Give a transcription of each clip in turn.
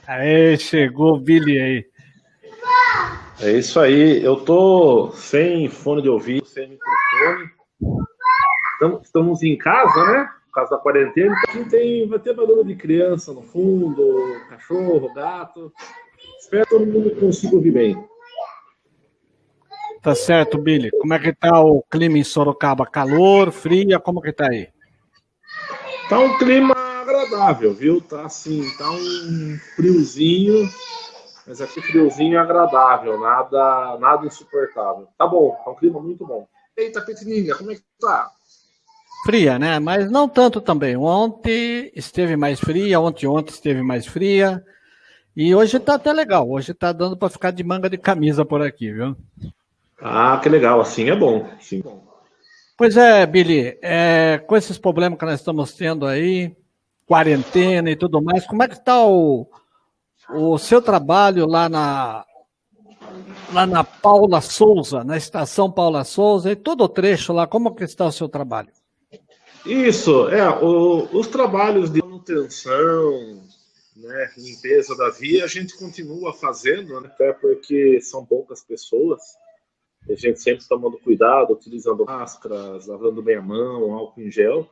Aê, chegou o Billy aí. É isso aí, eu tô sem fone de ouvido, sem microfone. Estamos em casa, né? Por causa da quarentena. Aqui vai ter barulho de criança no fundo, cachorro, gato. Espero que todo mundo consiga ouvir bem. Tá certo, Billy. Como é que tá o clima em Sorocaba? Calor, fria, como que tá aí? Tá um clima agradável, viu? Tá assim, tá um friozinho, mas aqui friozinho é agradável, nada insuportável. Tá bom, tá um clima muito bom. Eita, Petininga, como é que tá? Fria, né? Mas não tanto também. Ontem esteve mais fria, ontem esteve mais fria. E hoje tá até legal. Hoje tá dando para ficar de manga de camisa por aqui, viu? Ah, que legal, assim é bom. Sim. Pois é, Billy, com esses problemas que nós estamos tendo aí, quarentena e tudo mais, como é que está o seu trabalho lá na Paula Souza, na estação Paula Souza, e todo o trecho lá, como que está o seu trabalho? Isso, os trabalhos de manutenção, né, limpeza da via, a gente continua fazendo, né, até porque são poucas pessoas, a gente sempre tomando cuidado, utilizando máscaras, lavando bem a mão, álcool em gel.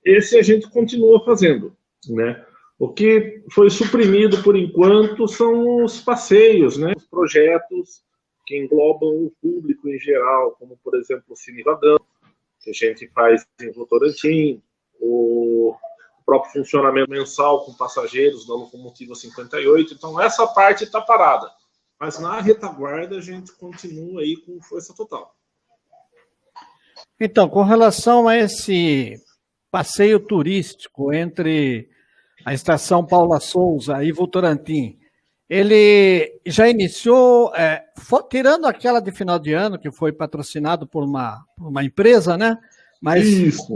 Esse a gente continua fazendo, né? O que foi suprimido por enquanto são os passeios, né? Os projetos que englobam o público em geral, como por exemplo o Cine Vagão, que a gente faz em Votorantim, o próprio funcionamento mensal com passageiros da locomotiva 58. Então essa parte está parada, mas na retaguarda a gente continua aí com força total. Então, com relação a esse passeio turístico entre a estação Paula Souza e Votorantim, ele já iniciou, tirando aquela de final de ano, que foi patrocinado por uma empresa, né? Mas Isso.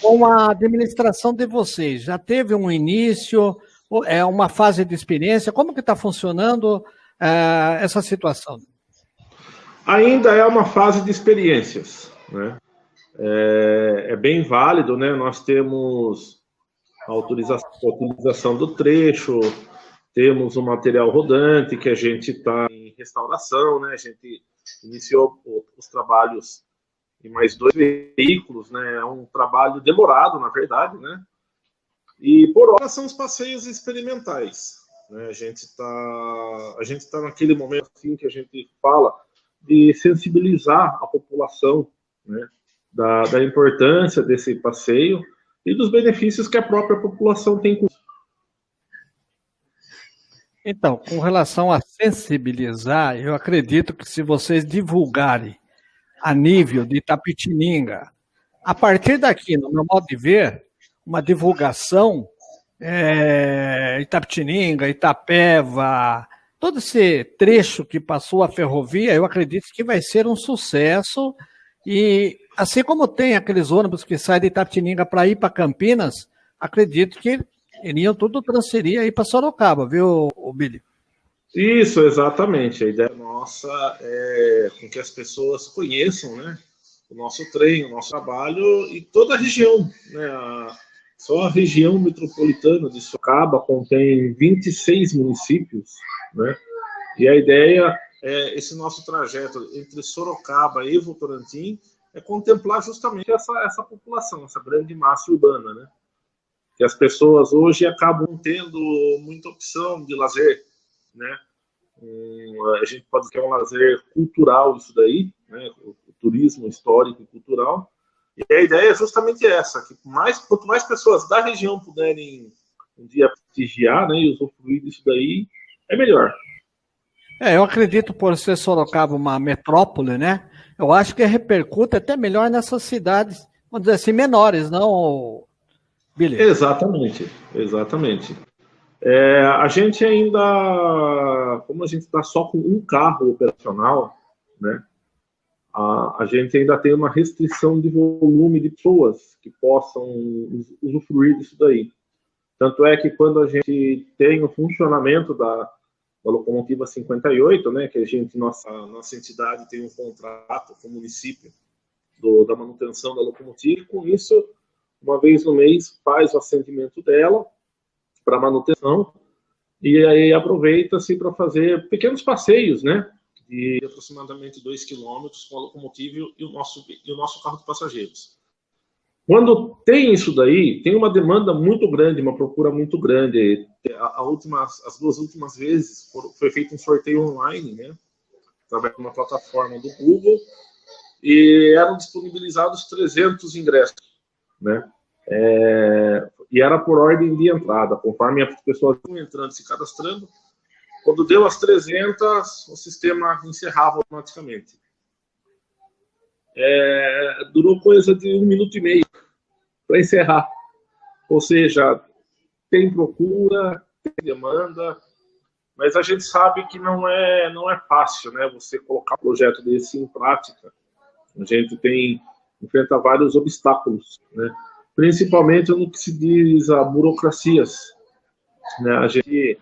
com a administração de vocês, já teve um início, uma fase de experiência? Como que está funcionando essa situação? Ainda é uma fase de experiências, né? É bem válido, né? Nós temos a utilização do trecho, temos o material rodante que a gente está em restauração, né? A gente iniciou os trabalhos em mais 2 veículos, né? É um trabalho demorado, na verdade, né? E por hora são os passeios experimentais, né? A gente tá naquele momento assim que a gente fala de sensibilizar a população, né? Da importância desse passeio e dos benefícios que a própria população tem com isso. Então, com relação a sensibilizar, eu acredito que se vocês divulgarem a nível de Itapetininga, a partir daqui, no meu modo de ver, uma divulgação, Itapetininga, Itapeva, todo esse trecho que passou a ferrovia, eu acredito que vai ser um sucesso. E assim como tem aqueles ônibus que saem de Itapetininga para ir para Campinas, acredito que iriam tudo transferir aí para Sorocaba, viu, Billy? Isso, exatamente. A ideia nossa é com que as pessoas conheçam, né, o nosso trem, o nosso trabalho e toda a região, né? Só a região metropolitana de Sorocaba contém 26 municípios, né? E a ideia é esse nosso trajeto entre Sorocaba e Votorantim é contemplar justamente essa população, essa grande massa urbana, né? Que as pessoas hoje acabam tendo muita opção de lazer, né? A gente pode dizer que é um lazer cultural isso daí, né? O turismo histórico e cultural. E a ideia é justamente essa, que quanto mais pessoas da região puderem um dia prestigiar, né, e usufruir disso daí, é melhor. Eu acredito por ser Sorocaba uma metrópole, né? Eu acho que repercute até melhor nessas cidades, vamos dizer assim, menores, não, Billy? Exatamente, exatamente. A gente ainda, como a gente está só com um carro operacional, né? A gente ainda tem uma restrição de volume de pessoas que possam usufruir disso daí. Tanto é que quando a gente tem o funcionamento da locomotiva 58, né, que a gente, nossa entidade tem um contrato com o município da manutenção da locomotiva, e com isso, uma vez no mês, faz o acendimento dela para manutenção, e aí aproveita-se para fazer pequenos passeios, né? De aproximadamente 2 quilômetros com a locomotiva e o nosso carro de passageiros. Quando tem isso daí, tem uma demanda muito grande, uma procura muito grande. As 2 últimas vezes foi feito um sorteio online, né? Através de uma plataforma do Google, e eram disponibilizados 300 ingressos, né? E era por ordem de entrada, conforme as pessoas iam entrando, se cadastrando. Quando deu as 300, o sistema encerrava automaticamente. Durou coisa de 1 minuto e meio para encerrar. Ou seja, tem procura, tem demanda, mas a gente sabe que não é fácil, né? Você colocar um projeto desse em prática. A gente enfrenta vários obstáculos, né? Principalmente no que se diz a burocracias, né? A gente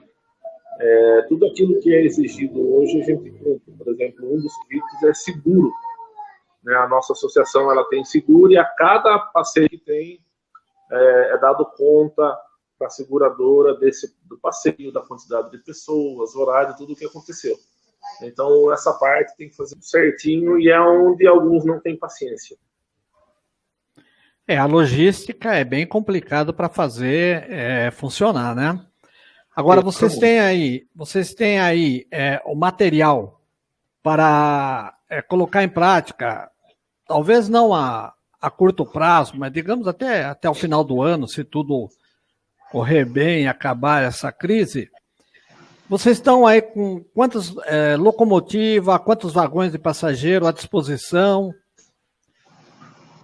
tudo aquilo que é exigido hoje a gente cumpre. Por exemplo, um dos requisitos é seguro, né? A nossa associação ela tem seguro e a cada passeio que tem é dado conta para a seguradora do passeio, da quantidade de pessoas, horário, tudo o que aconteceu. Então, essa parte tem que fazer certinho e é onde alguns não têm paciência. A logística é bem complicado para fazer funcionar, né? Agora, vocês têm aí o material para colocar em prática, talvez não a curto prazo, mas digamos até o final do ano, se tudo correr bem e acabar essa crise. Vocês estão aí com quantas locomotivas, quantos vagões de passageiro à disposição?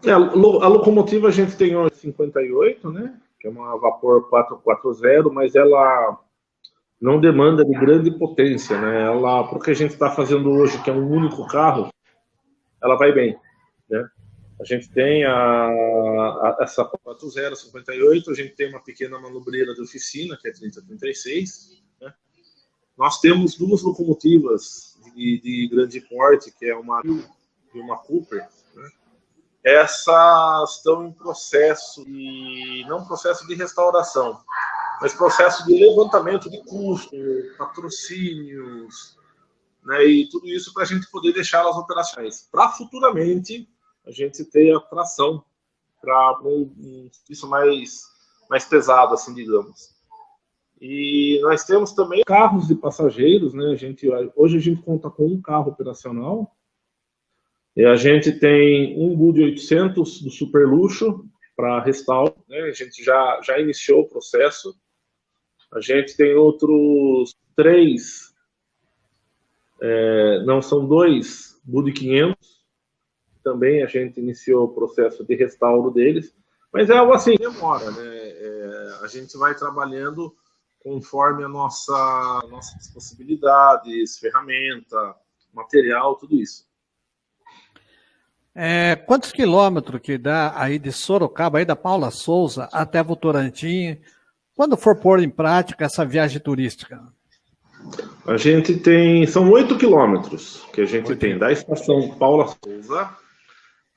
A locomotiva a gente tem hoje 58, né? Que é uma vapor 440, mas ela não demanda de grande potência, né? Porque a gente está fazendo hoje, que é um único carro, ela vai bem, né? A gente tem essa 40, 58, a gente tem uma pequena manobreira de oficina, que é 3036, né? Nós temos 2 locomotivas de grande porte, que é uma e uma Cooper, né? Essas estão em processo, não processo de restauração, mas processo de levantamento de custo, patrocínios, né? E tudo isso para a gente poder deixar elas operacionais. Para futuramente a gente ter atração para um serviço mais pesado, assim, digamos. E nós temos também carros de passageiros, né? Hoje a gente conta com um carro operacional. E a gente tem um Bud 800 do super luxo para restauro, né? A gente já iniciou o processo. A gente tem outros 3, são 2 Bud 500. Também a gente iniciou o processo de restauro deles. Mas é algo assim, demora, né? A gente vai trabalhando conforme as nossas possibilidades, ferramenta, material, tudo isso. Quantos quilômetros que dá aí de Sorocaba, aí da Paula Souza até Votorantim, quando for pôr em prática essa viagem turística? A gente são 8 quilômetros que a gente tem, da estação Paula Souza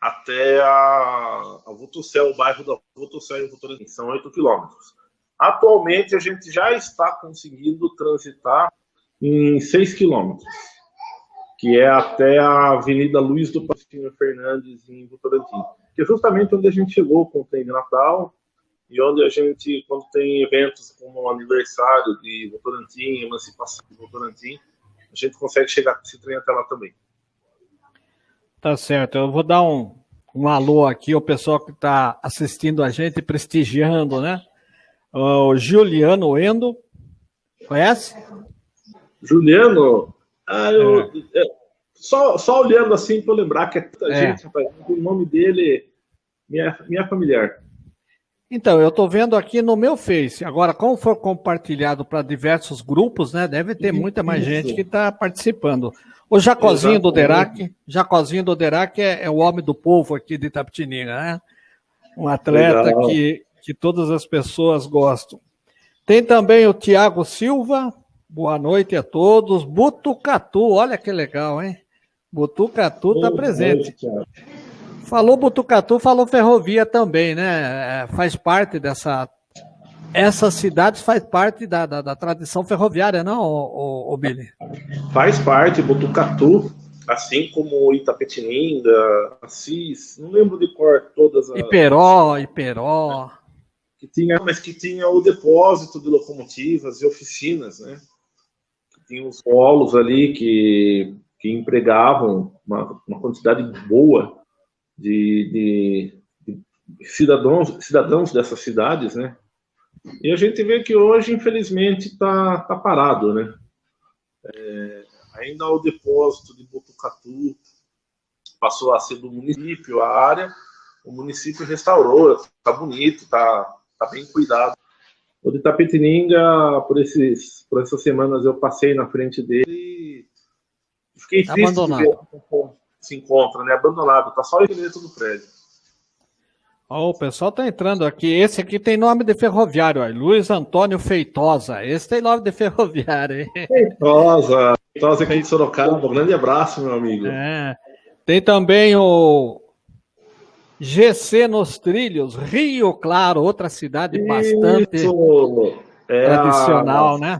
até a Votucel, o bairro da Votucel e Votorantim, são 8 quilômetros. Atualmente a gente já está conseguindo transitar em 6 quilômetros, que é até a Avenida Luiz do Pastinho Fernandes, em Votorantim, que é justamente onde a gente chegou com o trem de Natal, e onde a gente, quando tem eventos como o aniversário de Votorantim, emancipação de Votorantim, a gente consegue chegar com esse trem até lá também. Tá certo, eu vou dar um alô aqui ao pessoal que está assistindo a gente, prestigiando, né? O Juliano Endo, conhece? Juliano? Só olhando assim para lembrar que é tanta gente, rapaz, o nome dele minha familiar. Então, eu estou vendo aqui no meu Face. Agora, como for compartilhado para diversos grupos, né? Deve ter muita mais gente que está participando. O Jacozinho do Derac é o homem do povo aqui de Itapetininga, né? Um atleta que todas as pessoas gostam. Tem também o Tiago Silva. Boa noite a todos. Butucatu, olha que legal, hein? Butucatu está presente. Falou Butucatu, falou ferrovia também, né? Faz parte dessa Essas cidades fazem parte da tradição ferroviária, não, o Billy? Faz parte, Botucatu, assim como Itapetininga, Assis, não lembro de cor todas as... Iperó. Mas que tinha o depósito de locomotivas e oficinas, né? Tinha os polos ali que empregavam uma quantidade boa de cidadãos dessas cidades, né? E a gente vê que hoje, infelizmente, está parado, né? Ainda o depósito de Botucatu passou a ser do município, a área, o município restaurou, está bonito, está bem cuidado. O de Itapetininga, por essas semanas eu passei na frente dele e fiquei triste de ver como se encontra, né? Abandonado, tá só o esqueleto do prédio. O pessoal tá entrando aqui. Esse aqui tem nome de ferroviário, ó. Luiz Antônio Feitosa. Esse tem nome de ferroviário, hein? Feitosa aqui de Sorocaba. Um grande abraço, meu amigo. Tem também o GC nos Trilhos, Rio Claro, outra cidade bastante tradicional, né?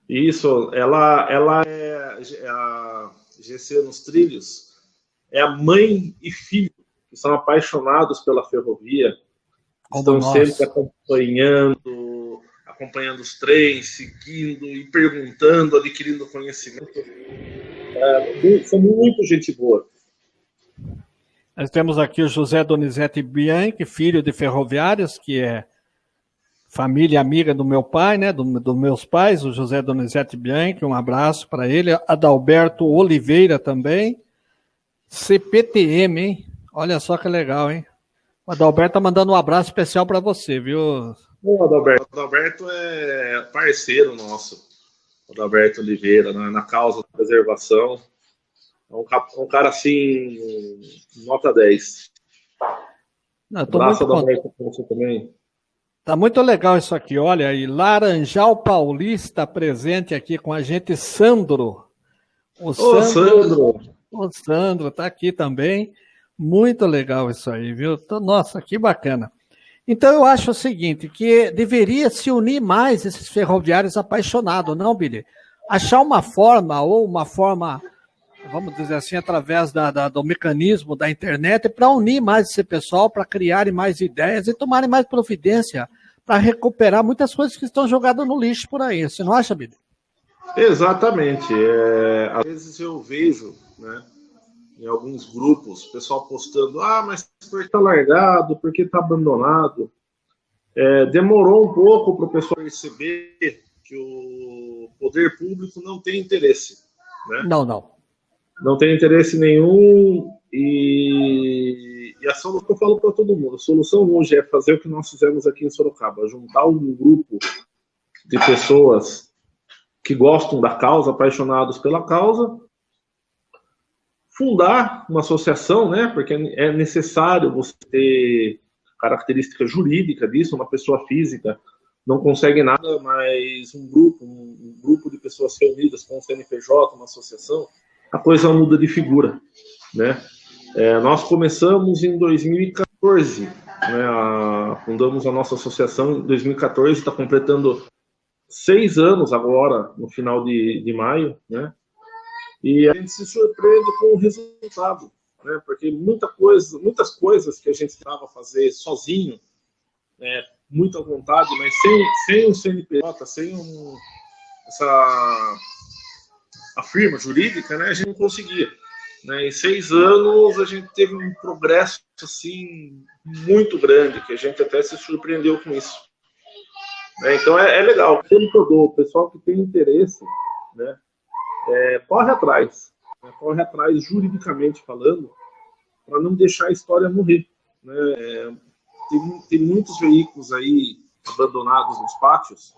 Isso, ela é a GC nos Trilhos, é a mãe e filho que são apaixonados pela ferrovia, estão sempre acompanhando os trens, seguindo e perguntando, adquirindo conhecimento. São muito gente boa. Nós temos aqui o José Donizete Bianchi, filho de ferroviários, que é família amiga do meu pai, né, dos meus pais, o José Donizete Bianchi, um abraço para ele. Adalberto Oliveira também. CPTM, hein? Olha só que legal, hein? O Adalberto tá mandando um abraço especial para você, viu? O Adalberto é parceiro nosso. O Adalberto Oliveira, na causa da preservação. É um cara assim, nota 10. Abraço, Adalberto, para você também. Tá muito legal isso aqui, olha aí. Laranjal Paulista presente aqui com a gente, Sandro. O Sandro tá aqui também. Muito legal isso aí, viu? Nossa, que bacana. Então eu acho o seguinte, que deveria se unir mais esses ferroviários apaixonados, não, Billy? Achar uma forma, vamos dizer assim, através do mecanismo da internet, para unir mais esse pessoal, para criarem mais ideias e tomarem mais providência para recuperar muitas coisas que estão jogadas no lixo por aí. Você não acha, Billy? Exatamente. Às vezes eu vejo, né, em alguns grupos, o pessoal postando, mas porque está largado, porque está abandonado. Demorou um pouco para o pessoal perceber que o poder público não tem interesse. Né? Não tem interesse nenhum e a solução que eu falo para todo mundo, a solução hoje é fazer o que nós fizemos aqui em Sorocaba, juntar um grupo de pessoas que gostam da causa, apaixonados pela causa, fundar uma associação, né? Porque é necessário você ter característica jurídica disso, uma pessoa física não consegue nada, mas um grupo de pessoas reunidas com o CNPJ, uma associação, a coisa muda de figura, né? Nós começamos em 2014, né? Fundamos a nossa associação em 2014, está completando 6 anos agora, no final de maio, né? E a gente se surpreende com o resultado, né? Porque muitas coisas que a gente tentava fazer sozinho, muito à vontade, mas sem um CNPJ, sem a firma jurídica, né, a gente não conseguia. Né? Em 6 anos a gente teve um progresso assim, muito grande, que a gente até se surpreendeu com isso. Então é legal, o pessoal que tem interesse, né, corre atrás juridicamente falando, para não deixar a história morrer. Né? Tem muitos veículos aí abandonados nos pátios,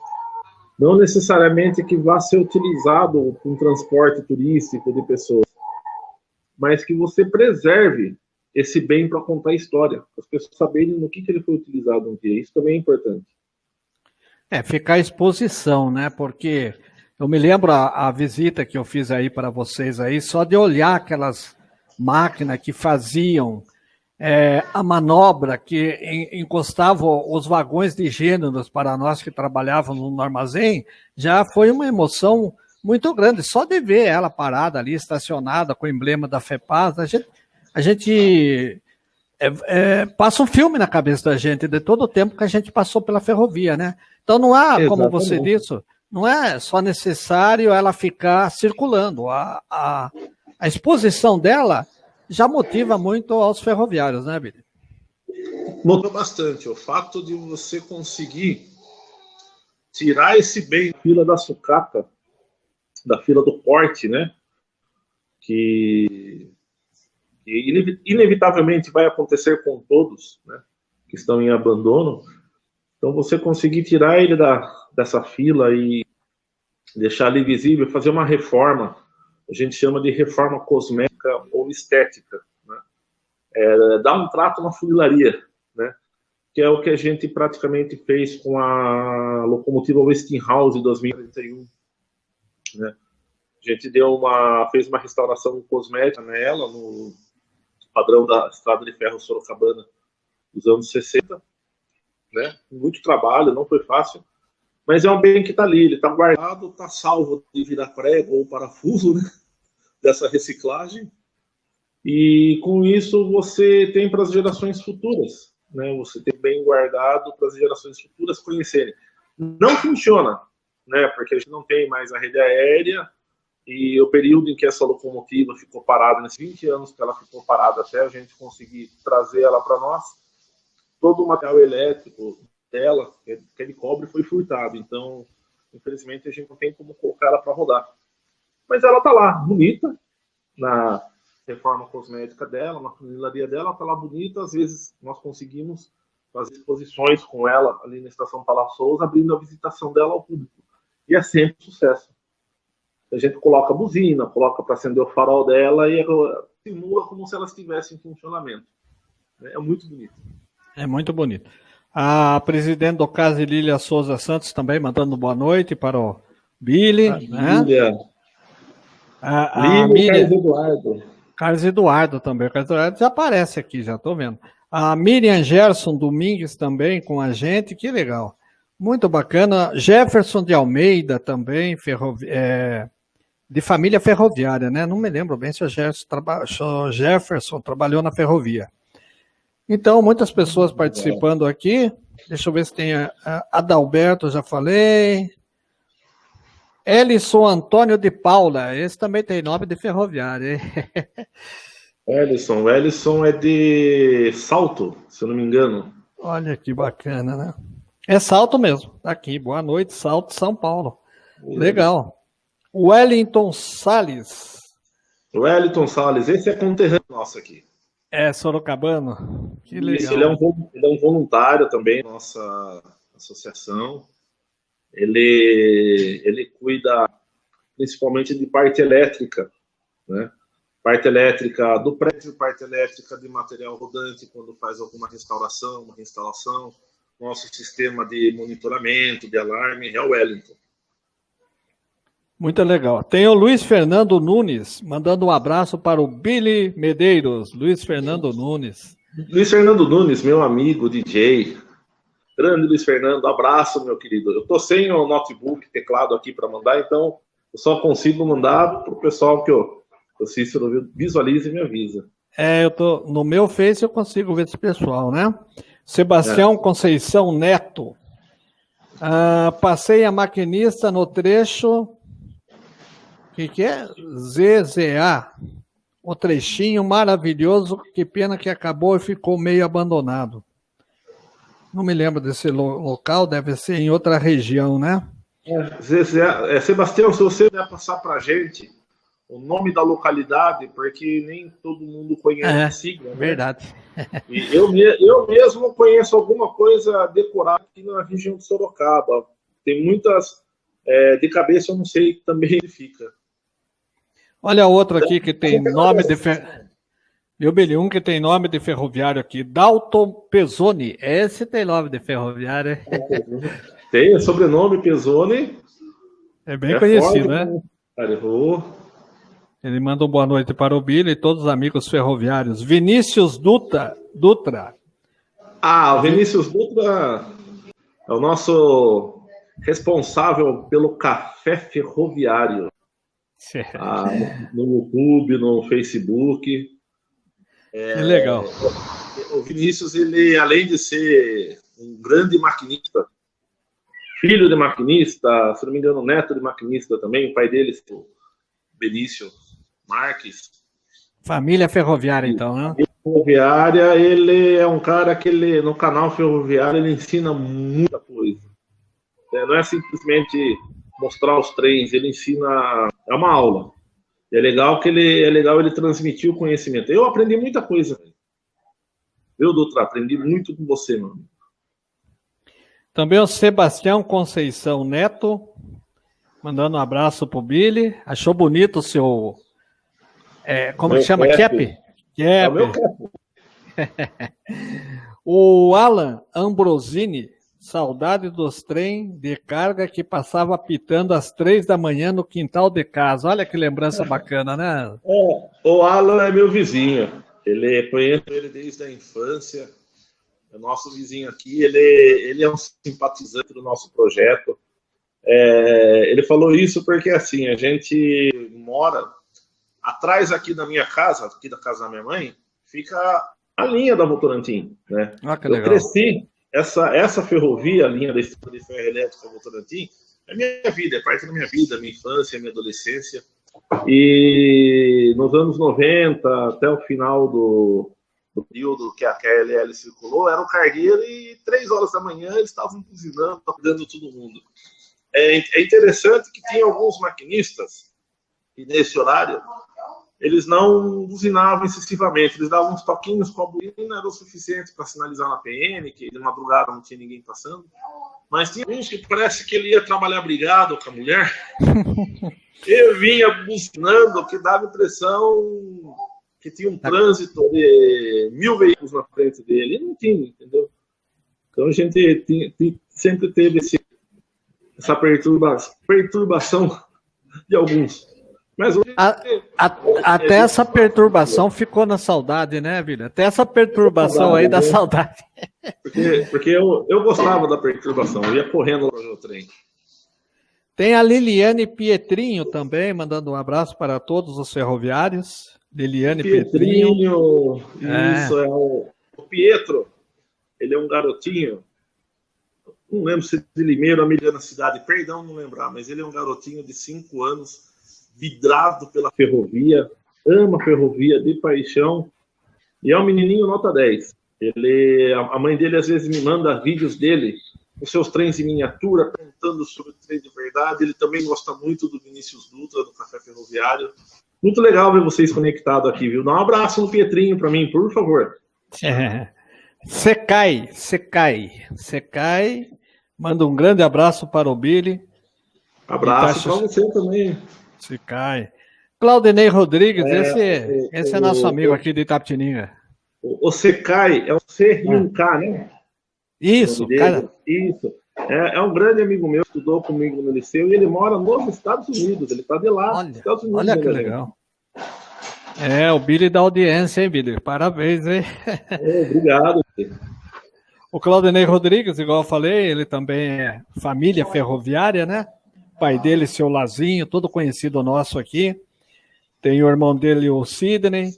não necessariamente que vá ser utilizado com transporte turístico de pessoas, mas que você preserve esse bem para contar a história, para as pessoas saberem no que ele foi utilizado um dia. Isso também é importante. Ficar à exposição, né? Porque eu me lembro a visita que eu fiz aí para vocês aí, só de olhar aquelas máquinas que faziam a manobra que encostava os vagões de gêneros para nós que trabalhávamos no armazém, já foi uma emoção muito grande. Só de ver ela parada ali, estacionada, com o emblema da FEPAS, a gente passa um filme na cabeça da gente de todo o tempo que a gente passou pela ferrovia, né? Então não há, como você disse, não é só necessário ela ficar circulando. A exposição dela já motiva muito aos ferroviários, né, Billy? Motiva bastante. O fato de você conseguir tirar esse bem da fila da sucata, da fila do porte, né? Que inevitavelmente vai acontecer com todos, né, que estão em abandono. Então, você conseguir tirar ele dessa fila e deixar ele visível, fazer uma reforma, a gente chama de reforma cosmética ou estética, né? Dar um trato na funilaria, né? Que é o que a gente praticamente fez com a locomotiva Westinghouse 2041, né? A gente fez uma restauração cosmética nela, no padrão da Estrada de Ferro Sorocabana dos anos 60, né? Muito trabalho, não foi fácil, mas é um bem que está ali, ele está guardado, está salvo de virar prego ou parafuso, né? Dessa reciclagem, e com isso você tem para as gerações futuras, né? Você tem bem guardado para as gerações futuras conhecerem. Não funciona, né? Porque a gente não tem mais a rede aérea, e o período em que essa locomotiva ficou parada, nesses 20 anos que ela ficou parada até a gente conseguir trazer ela para nós, todo o material elétrico dela, aquele cobre, foi furtado. Então, infelizmente, a gente não tem como colocar ela para rodar. Mas ela está lá, bonita, na reforma cosmética dela, na funilaria dela, está lá bonita. Às vezes, nós conseguimos fazer exposições com ela ali na Estação Palácio Souza, abrindo a visitação dela ao público. E é sempre sucesso. A gente coloca a buzina, coloca para acender o farol dela e simula como se ela estivesse em funcionamento. É muito bonito. É muito bonito. A presidente do CASE, Lília Souza Santos, também mandando boa noite para o Billy. Né? Lília. Miriam, Carlos Eduardo. Carlos Eduardo também. O Carlos Eduardo já aparece aqui, já estou vendo. A Miriam Gerson Domingues também com a gente, que legal. Muito bacana. Jefferson de Almeida também, de família ferroviária, né? Não me lembro bem se o Jefferson trabalhou na ferrovia. Então, muitas pessoas participando aqui. Deixa eu ver se tem Adalberto, já falei. Elisson Antônio de Paula, esse também tem nome de ferroviário, hein? Elisson é de Salto, se eu não me engano. Olha que bacana, né? É Salto mesmo, tá aqui. Boa noite, Salto, São Paulo. Legal. Wellington Salles. Esse é conterrâneo nosso aqui. É sorocabano. Que legal. Ele é um voluntário também da nossa associação. Ele cuida principalmente de parte elétrica, né? Parte elétrica do prédio, parte elétrica de material rodante quando faz alguma restauração, uma reinstalação. Nosso sistema de monitoramento, de alarme, é o Wellington. Muito legal. Tem o Luiz Fernando Nunes, mandando um abraço para o Billy Medeiros. Luiz Fernando Nunes. Luiz Fernando Nunes, meu amigo, DJ. Grande Luiz Fernando, abraço, meu querido. Eu estou sem o notebook, teclado aqui para mandar, então eu só consigo mandar para o pessoal que o Cícero visualiza e me avisa. Eu tô no meu Face, eu consigo ver esse pessoal, né? Sebastião Conceição Neto. Passei a maquinista no trecho... O que é? ZZA. O trechinho maravilhoso, que pena que acabou e ficou meio abandonado. Não me lembro desse local, deve ser em outra região, né? ZZA. Sebastião, se você puder passar para a gente o nome da localidade, porque nem todo mundo conhece a sigla, né? Verdade. E eu mesmo conheço alguma coisa decorada aqui na região de Sorocaba. Tem muitas, de cabeça eu não sei também onde fica. Olha outro aqui que tem nome de um que tem nome de ferroviário aqui, Dalton Pezzoni. Esse tem nome de ferroviário. Tem, sobrenome Pezzoni. É bem conhecido, forte, né? Carregou. Ele manda uma boa noite para o Billy e todos os amigos ferroviários. Vinícius Dutra Dutra. O Vinícius Dutra é o nosso responsável pelo café ferroviário. No YouTube, no Facebook. Que legal. O Vinícius, ele, além de ser um grande maquinista, filho de maquinista, se não me engano, neto de maquinista também, o pai dele, o Benício Marques. Família ferroviária, então, né? Ferroviária, ele é um cara que no canal ferroviário ele ensina muita coisa. Não é simplesmente mostrar os trens, ele ensina, é uma aula. E é legal ele transmitir o conhecimento. Eu aprendi muita coisa. Eu, Dutra, aprendi muito com você, mano. Também o Sebastião Conceição Neto, mandando um abraço pro Billy. Achou bonito o seu... como que chama? Cap? É o meu cap. O Alan Ambrosini, saudade dos trem de carga que passava apitando às 3 da manhã no quintal de casa. Olha que lembrança bacana, né? O Alan é meu vizinho. Conheço ele desde a infância. É nosso vizinho aqui. Ele é um simpatizante do nosso projeto. Ele falou isso porque, assim, a gente mora atrás aqui da minha casa, aqui da casa da minha mãe, fica a linha da Votorantim, né? Que legal. Eu cresci, essa ferrovia, a linha da estrada de ferro elétrica Votorantim, é minha vida, é parte da minha vida, minha infância, minha adolescência. E nos anos 90, até o final do período que a KLL circulou, era um cargueiro e 3 horas da manhã eles estavam buzinando, dando todo mundo. É interessante que tinha alguns maquinistas, e nesse horário, eles não buzinavam excessivamente, eles davam uns toquinhos com a buzina, era o suficiente para sinalizar na PM, que de madrugada não tinha ninguém passando. Mas tinha uns que parece que ele ia trabalhar brigado com a mulher. Ele vinha buzinando, que dava impressão que tinha um trânsito de 1000 veículos na frente dele. E não tinha, entendeu? Então a gente sempre teve essa perturbação de alguns. Mas hoje, até essa perturbação ficou na saudade, né, Vila? Até essa perturbação aí da saudade. Porque eu gostava da perturbação, eu ia correndo no trem. Tem a Liliane Pietrinho também, mandando um abraço para todos os ferroviários. Liliane Pietrinho. Isso, é o Pietro. Ele é um garotinho. Não lembro se de Limeiro ou Milhana Cidade, perdão não lembrar, mas ele é um garotinho de 5 anos, vidrado pela ferrovia, ama a ferrovia de paixão, e é um menininho nota 10. A mãe dele às vezes me manda vídeos dele, os seus trens em miniatura, contando sobre o trem de verdade. Ele também gosta muito do Vinícius Dutra, do Café Ferroviário. Muito legal ver vocês conectados aqui, viu? Dá um abraço no Pietrinho para mim, por favor. Secai, manda um grande abraço para o Billy. Abraço para você também. Secai. Claudinei Rodrigues, esse é nosso amigo aqui de Itapetininga. O Secai é o C-I-K, né? Isso, cara. Isso. É um grande amigo meu, estudou comigo no liceu e ele mora nos Estados Unidos. Ele está de lá. Estados Unidos, olha que legal. O Billy da audiência, hein, Billy? Parabéns, hein? Obrigado. O Claudinei Rodrigues, igual eu falei, ele também é família ferroviária, né? O pai dele, seu Lazinho, todo conhecido nosso aqui. Tem o irmão dele, o Sidney.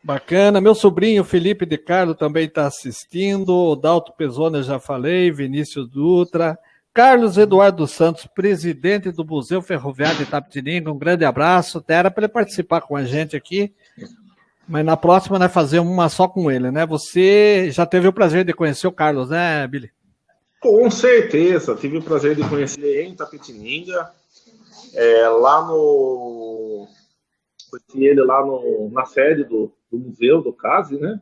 Bacana. Meu sobrinho, Felipe de Carlo, também está assistindo. O Dalto Pezona, já falei. Vinícius Dutra. Carlos Eduardo Santos, presidente do Museu Ferroviário de Itapetininga. Um grande abraço. Era para ele participar com a gente aqui. Mas na próxima, nós fazer uma só com ele, né? Você já teve o prazer de conhecer o Carlos, né, Billy? Com certeza. Tive o prazer de conhecer ele em Itapetininga. Conheci ele lá na sede do museu, do CASE, né?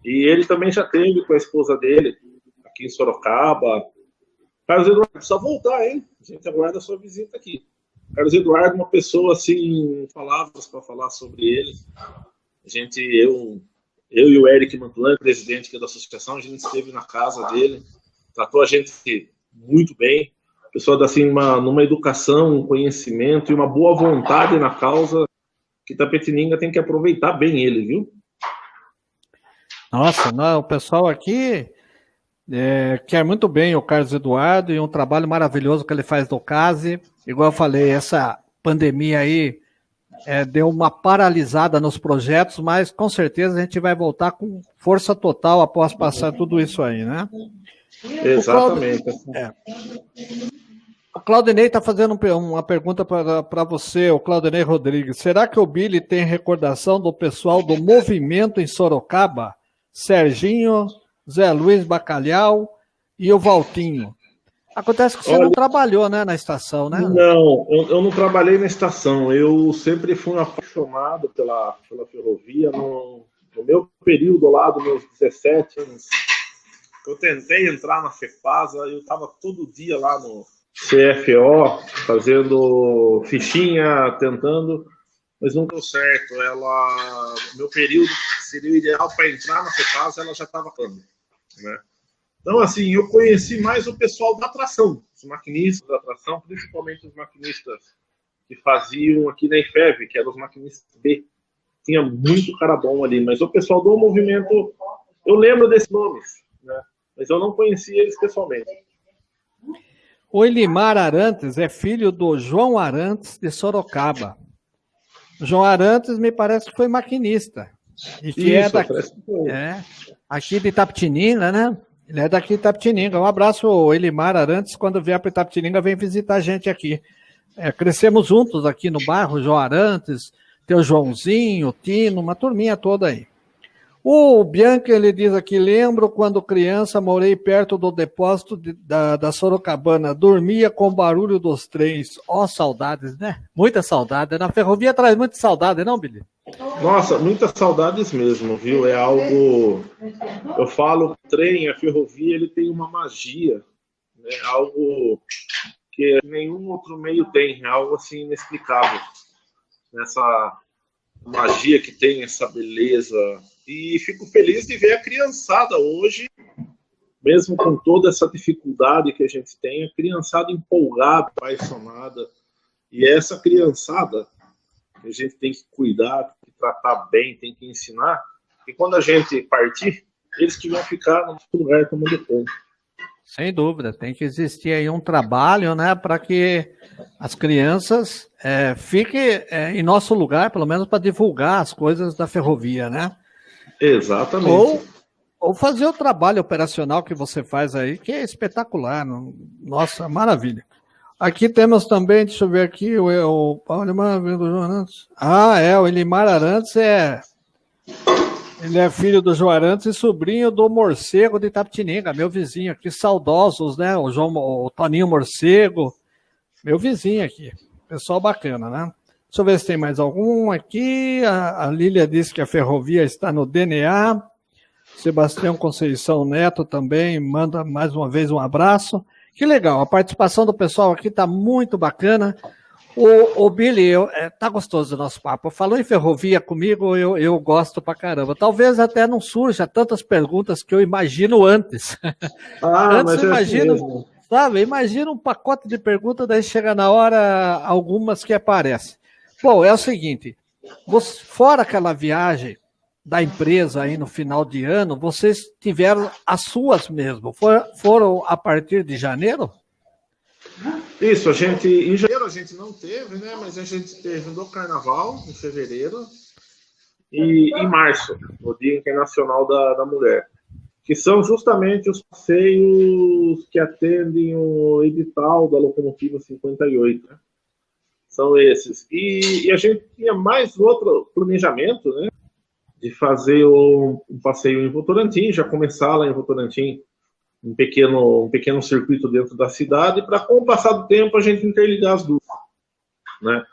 E ele também já teve com a esposa dele, aqui em Sorocaba. Carlos Eduardo, precisa voltar, hein? A gente aguarda a sua visita aqui. Carlos Eduardo, uma pessoa, assim, palavras para falar sobre ele. Eu e o Eric Mantuan, presidente aqui da associação, a gente esteve na casa dele, tratou a gente muito bem. Pessoa assim, numa educação, um conhecimento e uma boa vontade na causa, que Itapetininga tem que aproveitar bem ele, viu? Nossa, não, o pessoal aqui quer muito bem o Carlos Eduardo e um trabalho maravilhoso que ele faz do CASE. Igual eu falei, essa pandemia aí deu uma paralisada nos projetos, mas com certeza a gente vai voltar com força total após passar tudo isso aí, né? Exatamente. O Claudinei está fazendo uma pergunta para você, o Claudinei Rodrigues. Será que o Billy tem recordação do pessoal do movimento em Sorocaba? Serginho, Zé Luiz Bacalhau e o Valtinho. Acontece que você não trabalhou, né, na estação, né? Não, eu não trabalhei na estação. Eu sempre fui apaixonado pela ferrovia. No meu período lá, dos meus 17 anos, eu tentei entrar na FEPASA, eu estava todo dia lá no CFO, fazendo fichinha, tentando, mas não deu certo. Meu período que seria o ideal para entrar na FEPASA, ela já estava falando, né? Então, assim, eu conheci mais o pessoal da atração, os maquinistas da atração, principalmente os maquinistas que faziam aqui na IFEV, que eram os maquinistas B. Tinha muito cara bom ali, mas o pessoal do movimento, eu lembro desses nomes, né? Mas eu não conhecia eles pessoalmente. O Elimar Arantes é filho do João Arantes de Sorocaba. O João Arantes me parece que foi maquinista. E que Isso, aqui de Itapetininga, né? Ele é daqui de Itapetininga. Um abraço, Elimar Arantes. Quando vier para Itapetininga, vem visitar a gente aqui. Crescemos juntos aqui no bairro, João Arantes, tem o Joãozinho, o Tino, uma turminha toda aí. O Bianca, ele diz aqui, lembro quando criança, morei perto do depósito da Sorocabana, dormia com o barulho dos trens. Saudades, né? Muita saudade. Na ferrovia traz muita saudade, não, Billy? Nossa, muitas saudades mesmo, viu? É algo... Eu falo, o trem, a ferrovia, ele tem uma magia, né? Algo que nenhum outro meio tem, é algo assim inexplicável. Essa magia que tem, essa beleza... E fico feliz de ver a criançada hoje, mesmo com toda essa dificuldade que a gente tem, a criançada empolgada, apaixonada. E essa criançada que a gente tem que cuidar, tem que tratar bem, tem que ensinar. E quando a gente partir, eles que vão ficar no nosso lugar tomando conta. Sem dúvida, tem que existir aí um trabalho, né, para que as crianças fiquem em nosso lugar, pelo menos para divulgar as coisas da ferrovia, né? Exatamente. Ou fazer o trabalho operacional que você faz aí, que é espetacular. Nossa, maravilha. Aqui temos também, deixa eu ver aqui, o Paulo Arantes. O Elimar Arantes ele é filho do João Arantes e sobrinho do Morcego de Itapetininga, meu vizinho aqui, saudosos, né? O Toninho Morcego, meu vizinho aqui. Pessoal bacana, né? Deixa eu ver se tem mais algum aqui. A Lília disse que a ferrovia está no DNA. Sebastião Conceição Neto também manda mais uma vez um abraço. Que legal, a participação do pessoal aqui está muito bacana. O Billy, tá gostoso o nosso papo. Falou em ferrovia comigo, eu gosto pra caramba. Talvez até não surja tantas perguntas que eu imagino antes. Antes eu imagino, sabe? Imagina um pacote de perguntas, daí chega na hora algumas que aparecem. Bom, é o seguinte, fora aquela viagem da empresa aí no final de ano, vocês tiveram as suas mesmo, foram a partir de janeiro? Isso, em janeiro a gente não teve, né, mas a gente teve no Carnaval, em fevereiro, e em março, no Dia Internacional da Mulher, que são justamente os passeios que atendem o edital da Locomotiva 58, né? São esses. E a gente tinha mais outro planejamento, né? De fazer um passeio em Votorantim, já começar lá em Votorantim, um pequeno circuito dentro da cidade, para com o passar do tempo a gente interligar as duas, né?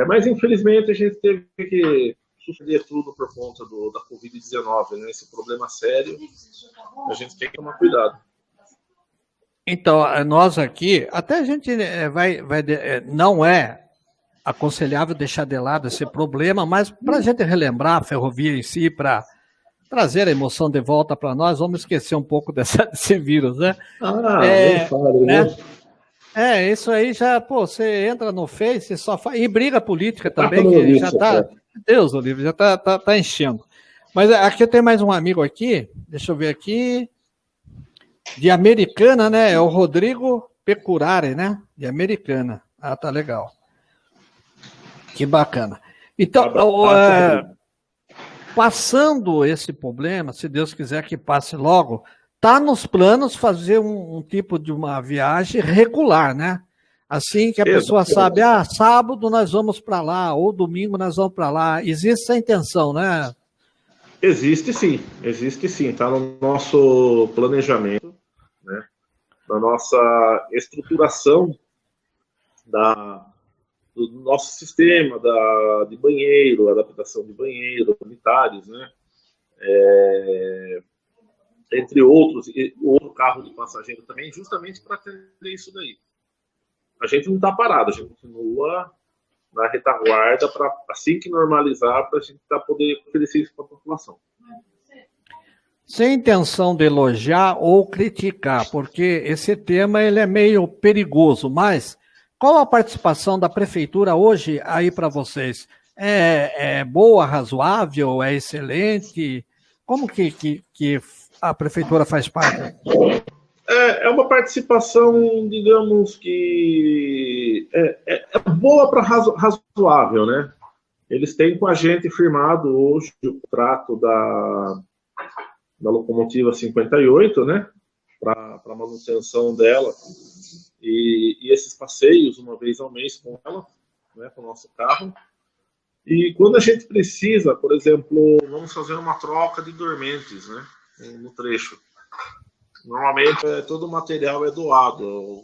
Mas infelizmente a gente teve que suceder tudo por conta da Covid-19, né? Esse problema sério, a gente tem que tomar cuidado. Então, nós aqui, até a gente não é aconselhável deixar de lado esse problema, mas para a gente relembrar a ferrovia em si, para trazer a emoção de volta para nós, vamos esquecer um pouco desse vírus, né? Isso aí já, você entra no Face, só faz, e briga política também, que já está, Deus, Olívio, já está enchendo. Mas aqui tem mais um amigo aqui, deixa eu ver aqui, de Americana, né? É o Rodrigo Pecurari, né? De Americana. Ah, tá legal. Que bacana. Então, passando esse problema, se Deus quiser que passe logo, tá nos planos fazer um tipo de uma viagem regular, né? Assim que a pessoa sabe, sábado nós vamos para lá, ou domingo nós vamos para lá. Existe essa intenção, né? Existe sim, está no nosso planejamento, né? Na nossa estruturação do nosso sistema de banheiro, adaptação de banheiro, sanitários, né? Entre outros, o outro carro de passageiro também, justamente para atender isso daí. A gente não está parado, a gente continua na retaguarda para, assim que normalizar, para a gente poder oferecer isso para a população. Sem intenção de elogiar ou criticar, porque esse tema ele é meio perigoso, mas qual a participação da prefeitura hoje aí para vocês? É boa, razoável, é excelente? Como que a prefeitura faz parte? É uma participação, digamos que é boa para razoável, né? Eles têm com a gente firmado hoje o contrato da locomotiva 58, né? Para manutenção dela e esses passeios uma vez ao mês com ela, né? Com o nosso carro. E quando a gente precisa, por exemplo, vamos fazer uma troca de dormentes, né? No trecho. Normalmente todo o material é doado.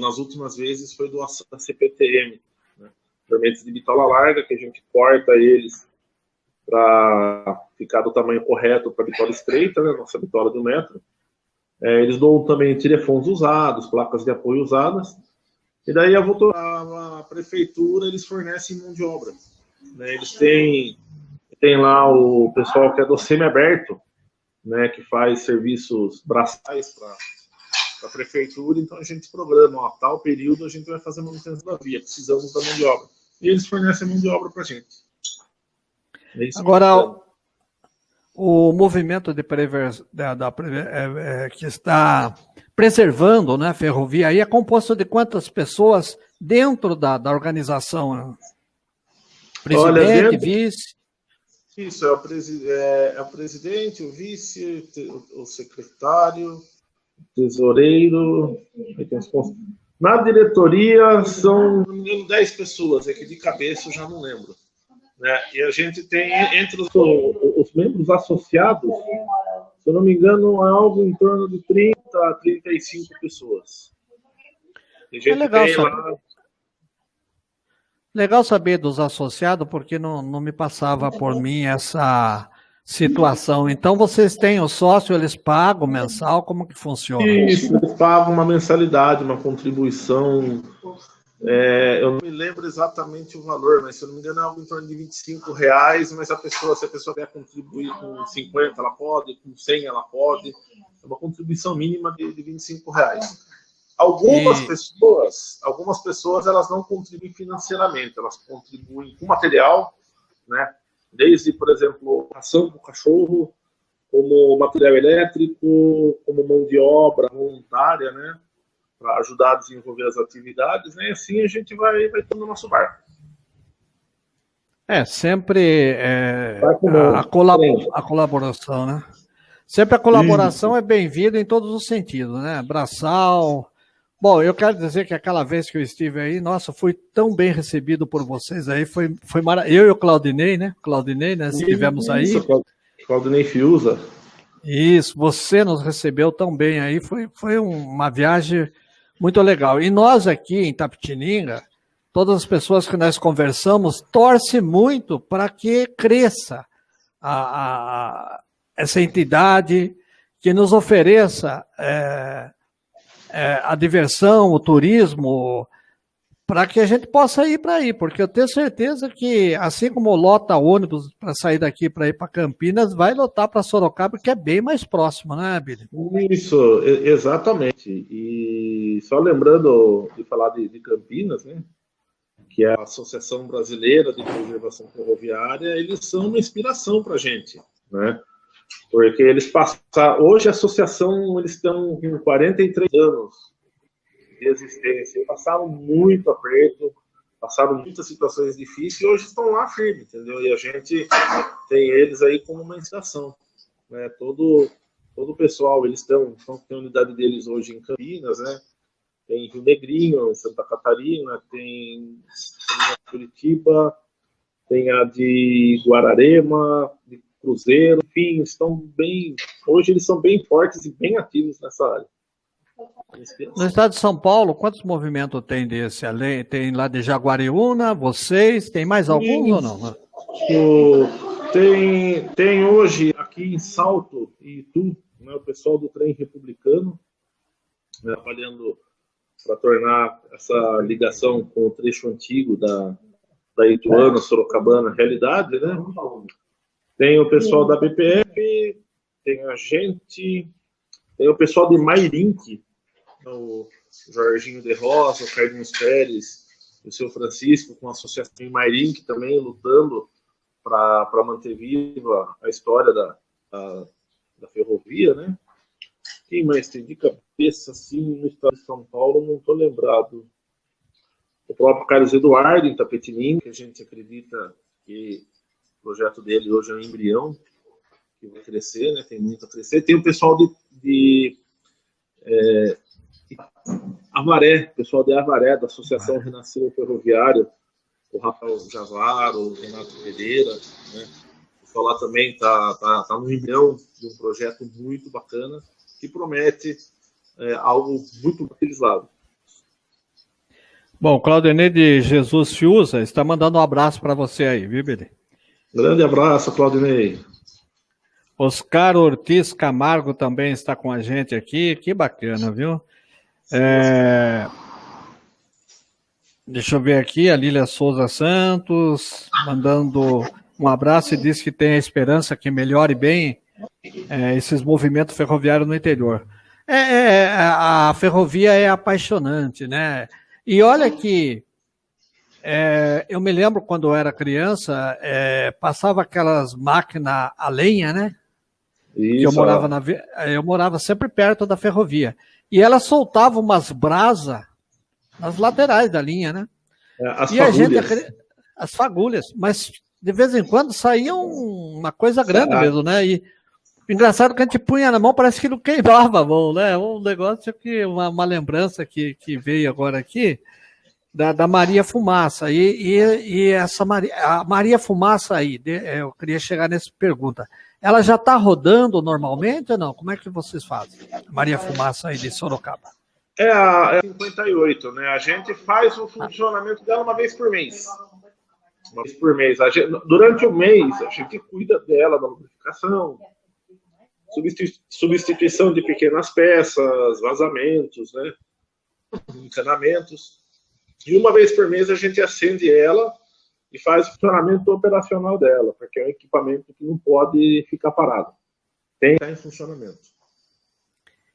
Nas últimas vezes foi doação da CPTM, né? Dormentes de bitola larga, que a gente corta eles para ficar do tamanho correto para a bitola estreita, né? Nossa bitola de 1 metro. Eles doam também telefones usados, placas de apoio usadas. E daí a prefeitura, eles fornecem mão de obra, né? Eles têm lá o pessoal que é do semiaberto, né, que faz serviços braçais para a prefeitura. Então a gente programa, tal período a gente vai fazer manutenção da via, precisamos da mão de obra. E eles fornecem mão de obra para a gente. Agora, o movimento que está preservando, né, a ferrovia aí é composto de quantas pessoas dentro da organização? Presidente, vice? Isso, é o presidente, o vice, o secretário, o tesoureiro. Na diretoria são, não me engano, 10 pessoas, é que de cabeça eu já não lembro. Né? E a gente tem, entre os membros associados, se eu não me engano, é algo em torno de 30 a 35 pessoas. E a gente legal, tem lá... Legal saber dos associados, porque não me passava por mim essa situação. Então, vocês têm o sócio, eles pagam mensal, como que funciona? Isso, eles pagam uma mensalidade, uma contribuição. Eu não me lembro exatamente o valor, mas se eu não me engano é algo em torno de R$25, mas se a pessoa quer contribuir com 50, ela pode, com 100 ela pode. É uma contribuição mínima de R$25. Algumas pessoas elas não contribuem financeiramente, elas contribuem com material, né? Desde, por exemplo, ração para o cachorro, como material elétrico, como mão de obra voluntária, né? Para ajudar a desenvolver as atividades, né? E assim a gente vai tendo o nosso barco. Sempre a colaboração, né? Sempre a colaboração é bem-vinda em todos os sentidos, né? Braçal. Bom, eu quero dizer que aquela vez que eu estive aí, nossa, fui tão bem recebido por vocês aí, foi maravilhoso. Eu e o Claudinei, né? Estivemos aí. Claudinei Fiuza. Isso, você nos recebeu tão bem aí, foi uma viagem muito legal. E nós aqui em Itapetininga, todas as pessoas que nós conversamos, torcem muito para que cresça essa entidade, que nos ofereça a diversão, o turismo, para que a gente possa ir para aí, porque eu tenho certeza que, assim como lota ônibus para sair daqui para ir para Campinas, vai lotar para Sorocaba, que é bem mais próximo, né, Billy? Isso, exatamente. E só lembrando de falar de Campinas, né, que é a Associação Brasileira de Preservação Ferroviária, eles são uma inspiração para a gente, né? Porque eles passaram... Hoje a associação, eles estão com 43 anos de existência, passaram muito aperto, passaram muitas situações difíceis e hoje estão lá firmes, entendeu? E a gente tem eles aí como uma inspiração, né? Todo o pessoal, eles estão com a unidade deles hoje em Campinas, né? Tem Rio Negrinho, em Santa Catarina, tem a Curitiba, tem a de Guararema, de Cruzeiro, enfim, hoje eles são bem fortes e bem ativos nessa área. No estado de São Paulo, quantos movimentos tem desse? Tem lá de Jaguariúna, vocês, tem mais alguns ou não? Tem hoje aqui em Salto e Itu, né, o pessoal do trem republicano, né, trabalhando para tornar essa ligação com o trecho antigo da Ituana, Sorocabana, realidade, né? Tem o pessoal da BPF, tem a gente, tem o pessoal de Mairink, o Jorginho de Rosa, o Carlinhos Pérez, o seu Francisco, com a Associação de Mairink também lutando para manter viva a história da ferrovia, né? Quem mais tem de cabeça, assim, no estado de São Paulo, não estou lembrado. O próprio Carlos Eduardo, em Tapetininga, que a gente acredita que o projeto dele hoje é um embrião, que vai crescer, né? Tem muito a crescer. Tem o pessoal de Avaré, o pessoal de Avaré, da Associação Renascer Ferroviário, o Rafael Javaro, o Renato Pereira, né? O pessoal lá também está no embrião de um projeto muito bacana, que promete algo muito utilizado. Bom, Claudinei de Jesus Fiuza está mandando um abraço para você aí, viu, Billy? Grande abraço, Claudinei. Oscar Ortiz Camargo também está com a gente aqui, que bacana, viu? Deixa eu ver aqui, a Lília Souza Santos, mandando um abraço e diz que tem a esperança que melhore bem esses movimentos ferroviários no interior. A ferrovia é apaixonante, né? E olha que eu me lembro quando eu era criança, passava aquelas máquinas a lenha, né? Isso. Que eu morava sempre perto da ferrovia. E ela soltava umas brasas nas laterais da linha, né? As fagulhas, mas de vez em quando saía uma coisa grande mesmo, né? E engraçado que a gente punha na mão, parece que não queimava a mão, né? Um negócio uma lembrança que veio agora aqui da Maria Fumaça. E a Maria Fumaça aí, eu queria chegar nessa pergunta. Ela já está rodando normalmente ou não? Como é que vocês fazem? Maria Fumaça aí de Sorocaba. É a 58, né? A gente faz o funcionamento dela uma vez por mês. Uma vez por mês. Durante o mês, a gente cuida dela, da lubrificação, substituição de pequenas peças, vazamentos, né? Encanamentos. E uma vez por mês a gente acende ela e faz o funcionamento operacional dela, porque é um equipamento que não pode ficar parado. Tem que estar em funcionamento.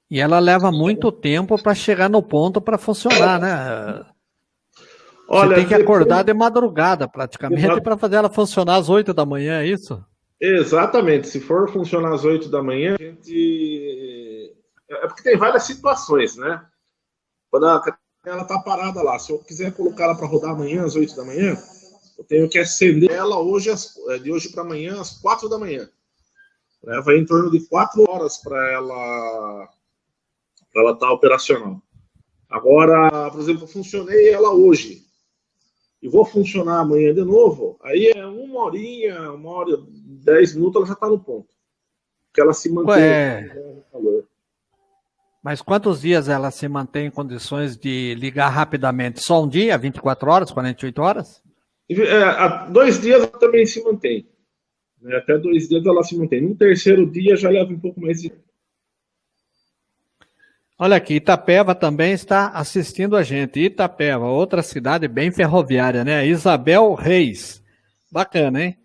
E ela leva muito tempo para chegar no ponto para funcionar, né? Olha, você tem que acordar de madrugada, praticamente, para fazer ela funcionar às 8 da manhã, é isso? Exatamente. Se for funcionar às 8 da manhã, a gente... É porque tem várias situações, né? Quando ela está parada lá, se eu quiser colocar ela para rodar amanhã às 8 da manhã, eu tenho que acender ela de hoje para amanhã às 4 da manhã. Leva em torno de 4 horas para ela estar operacional. Agora, por exemplo, eu funcionei ela hoje e vou funcionar amanhã de novo, aí é 1 hora, 10 minutos, ela já está no ponto. Porque ela se mantém no calor. Mas quantos dias ela se mantém em condições de ligar rapidamente? Só um dia, 24 horas, 48 horas? 2 dias ela também se mantém. Até 2 dias ela se mantém. No terceiro dia já leva um pouco mais de... Olha aqui, Itapeva também está assistindo a gente. Itapeva, outra cidade bem ferroviária, né? Isabel Reis. Bacana, hein?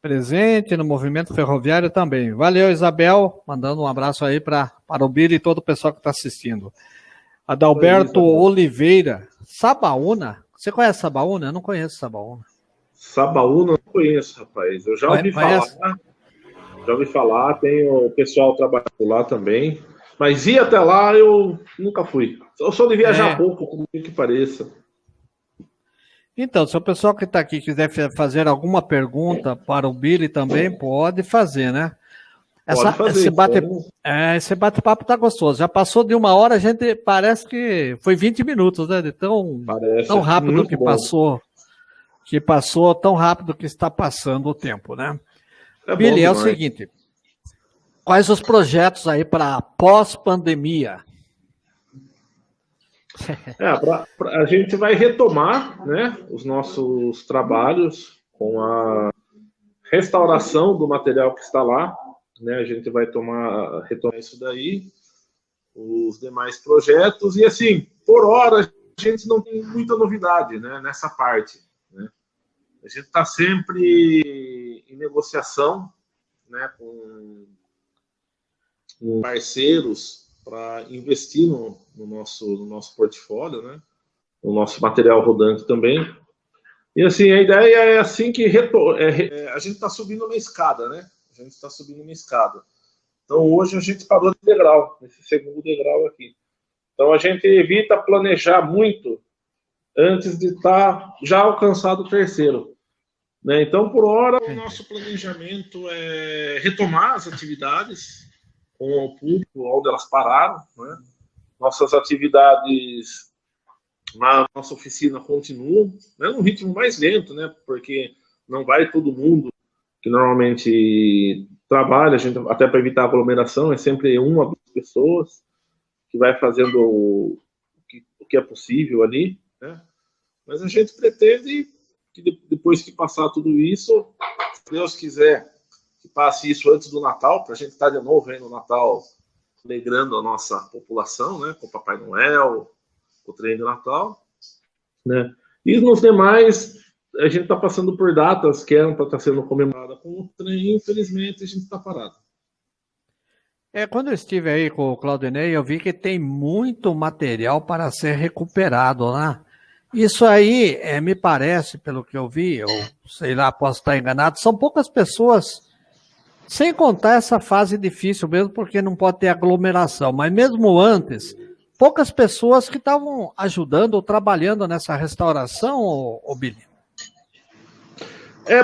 Presente no movimento ferroviário também. Valeu, Isabel. Mandando um abraço aí para o Bira e todo o pessoal que está assistindo. Adalberto Oliveira. Sabaúna? Você conhece Sabaúna? Eu não conheço Sabaúna. Sabaúna não conheço, rapaz. Eu já ouvi falar, tem o pessoal trabalhando lá também. Mas ir até lá eu nunca fui. Eu sou de viajar pouco, como que pareça. Então, se o pessoal que está aqui quiser fazer alguma pergunta para o Billy também, pode fazer, né? Esse bate-papo tá gostoso. Já passou de 1 hora, a gente parece que foi 20 minutos, né? De tão rápido que passou. Que passou tão rápido que está passando o tempo, né? Billy, é o seguinte. Quais os projetos aí para pós-pandemia? A gente vai retomar, né, os nossos trabalhos com a restauração do material que está lá, né? A gente vai retomar isso daí, os demais projetos, e assim, por hora, a gente não tem muita novidade, né, nessa parte, né? A gente está sempre em negociação, né, com parceiros para investir no nosso portfólio, né, no nosso material rodante também. E assim, a ideia é assim que a gente está subindo uma escada, né? A gente está subindo uma escada. Então hoje a gente parou de degrau, nesse segundo degrau aqui. Então a gente evita planejar muito antes de estar já alcançado o terceiro, né? Então por hora o nosso planejamento é retomar as atividades com o público onde elas pararam, né? Nossas atividades na nossa oficina continuam, né, num ritmo mais lento, né, porque não vai todo mundo que normalmente trabalha, a gente, até para evitar aglomeração, é sempre 1 a 2 pessoas que vai fazendo o que é possível ali, né? Mas a gente pretende que depois que passar tudo isso, se Deus quiser, que passe isso antes do Natal, para a gente estar de novo aí no Natal, alegrando a nossa população, né, com o Papai Noel, o trem de Natal, né? E nos demais, a gente está passando por datas que eram para estar sendo comemorada com o trem, infelizmente a gente está parado. Quando eu estive aí com o Claudinei, eu vi que tem muito material para ser recuperado, né? Isso aí, me parece, pelo que eu vi, ou sei lá, posso estar enganado, são poucas pessoas, sem contar essa fase difícil mesmo, porque não pode ter aglomeração, mas mesmo antes, poucas pessoas que estavam ajudando ou trabalhando nessa restauração, ô Billy?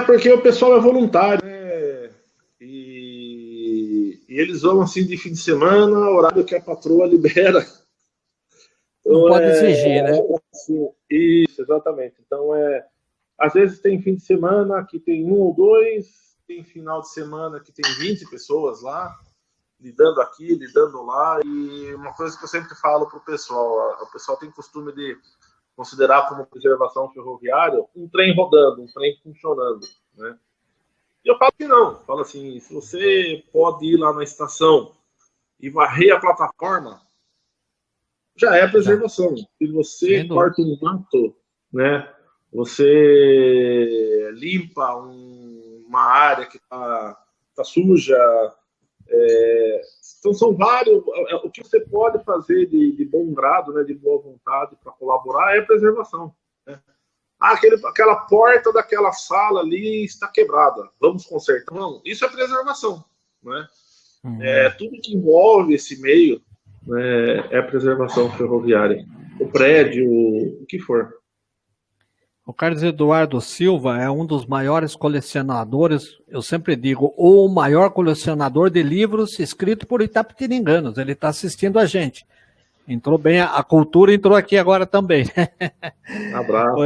Porque o pessoal é voluntário, né? E eles vão assim de fim de semana, horário que a patroa libera. Não pode exigir, né? Isso, exatamente. Então, às vezes tem fim de semana que tem 1 ou 2, tem final de semana que tem 20 pessoas lá, lidando aqui, lidando lá. E uma coisa que eu sempre falo para o pessoal tem costume de considerar como preservação ferroviária um trem rodando, um trem funcionando, né? E eu falo que não. Falo assim, se você pode ir lá na estação e varrer a plataforma, já é preservação. Se você corta um mato, né, você limpa uma área que está suja. Então são vários. O que você pode fazer de bom grado, né, de boa vontade para colaborar é preservação, né? Aquela porta daquela sala ali está quebrada, vamos consertar. Não, isso é preservação, né? Tudo que envolve esse meio, né, é preservação ferroviária. O prédio, o que for. O Carlos Eduardo Silva é um dos maiores colecionadores, eu sempre digo, ou o maior colecionador de livros escritos por itapetininganos. Ele está assistindo a gente. Entrou bem, a cultura entrou aqui agora também. Abraço.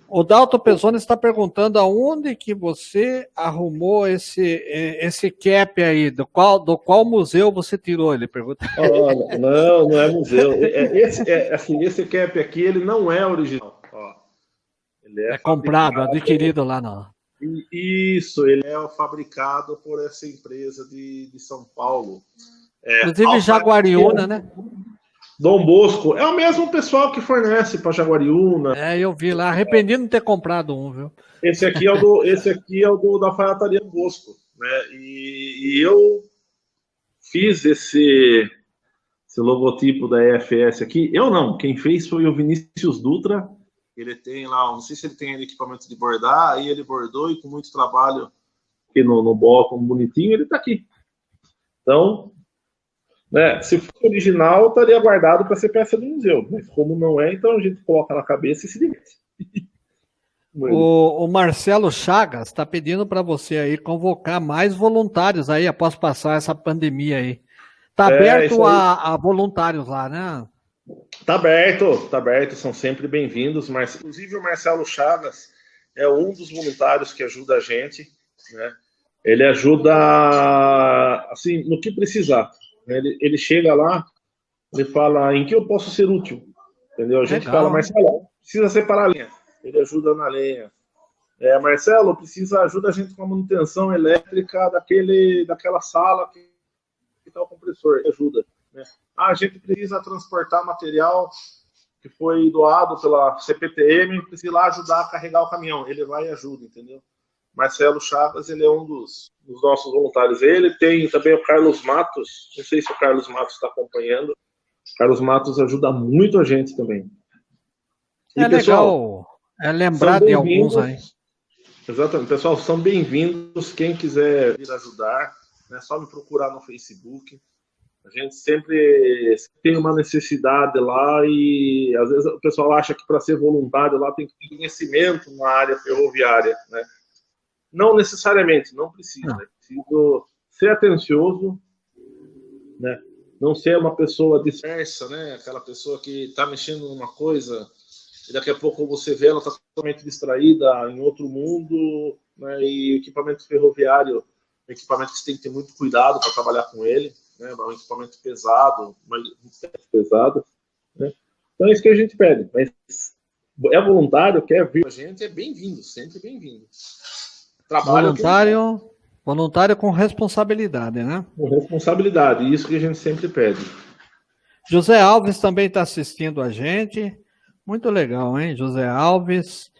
O Dalton Pezzoni está perguntando aonde que você arrumou esse cap aí, do qual museu você tirou, ele pergunta. Não é museu. Esse cap aqui, ele não é original. Ele é comprado, adquirido lá não. Isso, ele é fabricado por essa empresa de São Paulo. Inclusive Jaguariúna, né? Dom Bosco. É o mesmo pessoal que fornece para Jaguariúna. Eu vi lá, arrependido de não ter comprado um, viu? Esse aqui é o da alfaiataria Dom Bosco, né? E eu fiz esse esse logotipo da EFS aqui. Eu não, quem fez foi o Vinícius Dutra. Ele tem lá, não sei se ele tem equipamento de bordar, aí ele bordou e com muito trabalho aqui no bloco bonitinho, ele está aqui. Então, né, se for original, estaria guardado para ser peça do museu. Mas como não é, então a gente coloca na cabeça e se diverte. O Marcelo Chagas está pedindo para você aí convocar mais voluntários aí após passar essa pandemia aí. Está aberto a voluntários lá, né? Está aberto, são sempre bem-vindos. Mas, inclusive, o Marcelo Chagas é um dos voluntários que ajuda a gente, né? Ele ajuda, assim, no que precisar. Ele chega lá, ele fala, em que eu posso ser útil? Entendeu? A gente fala, Marcelo, precisa separar a lenha. Ele ajuda na lenha. Marcelo, ajuda a gente com a manutenção elétrica daquela sala que está o compressor. Ele ajuda. Né? A gente precisa transportar material que foi doado pela CPTM, precisa ir lá ajudar a carregar o caminhão. Ele vai e ajuda, entendeu? Marcelo Chagas, ele é um dos nossos voluntários. Ele tem também o Carlos Matos, não sei se o Carlos Matos está acompanhando. O Carlos Matos ajuda muito a gente também. E, pessoal, legal lembrar de alguns aí. Exatamente, pessoal, são bem-vindos. Quem quiser vir ajudar, é só me procurar no Facebook. A gente sempre tem uma necessidade lá e às vezes o pessoal acha que para ser voluntário lá tem que ter conhecimento na área ferroviária, né? Não necessariamente, não precisa. É preciso ser atencioso, né? Não ser uma pessoa dispersa, né? Aquela pessoa que está mexendo numa coisa e daqui a pouco você vê ela está totalmente distraída em outro mundo, né? E o equipamento ferroviário é um equipamento que você tem que ter muito cuidado para trabalhar com ele, né? É um equipamento pesado, muito pesado, né? Então é isso que a gente pede. Mas é voluntário, quer vir com a gente, é bem-vindo, sempre bem-vindo. Voluntário com responsabilidade, né? Com responsabilidade, isso que a gente sempre pede. José Alves também está assistindo a gente. Muito legal, hein, José Alves.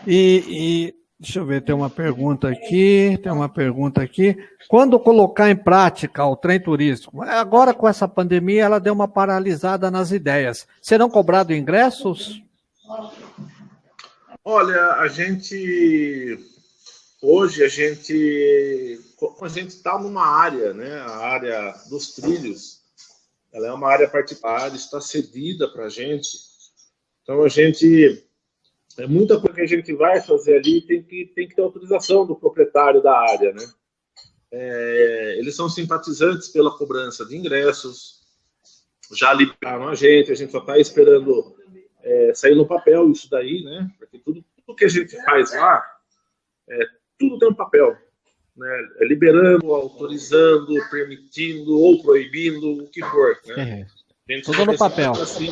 E deixa eu ver, tem uma pergunta aqui. Quando colocar em prática o trem turístico? Agora, com essa pandemia, ela deu uma paralisada nas ideias. Serão cobrados ingressos? Olha, hoje a gente está numa área, né? A área dos trilhos, ela é uma área particular, está cedida para a gente. Então muita coisa que a gente vai fazer ali tem que ter autorização do proprietário da área, né? Eles são simpatizantes pela cobrança de ingressos, já liberaram a gente só está esperando sair no papel isso daí, né? Porque tudo que a gente faz lá, tudo tem um papel, né? Liberando, autorizando, permitindo ou proibindo, o que for, né? Tudo no papel. Assim,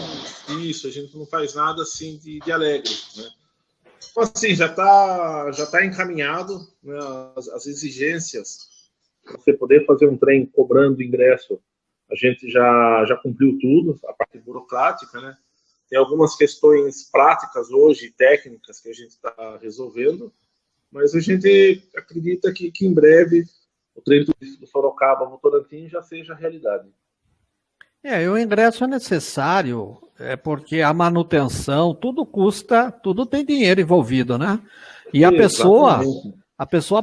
isso, a gente não faz nada assim de alegre, né? Então, assim, já tá encaminhado, né, as exigências para você poder fazer um trem cobrando ingresso. A gente já cumpriu tudo, a parte burocrática, né? Tem algumas questões práticas hoje, técnicas, que a gente está resolvendo, mas a gente acredita que em breve o trem do Sorocaba Votorantim já seja realidade. O ingresso é necessário, porque a manutenção, tudo custa, tudo tem dinheiro envolvido, né? E a pessoa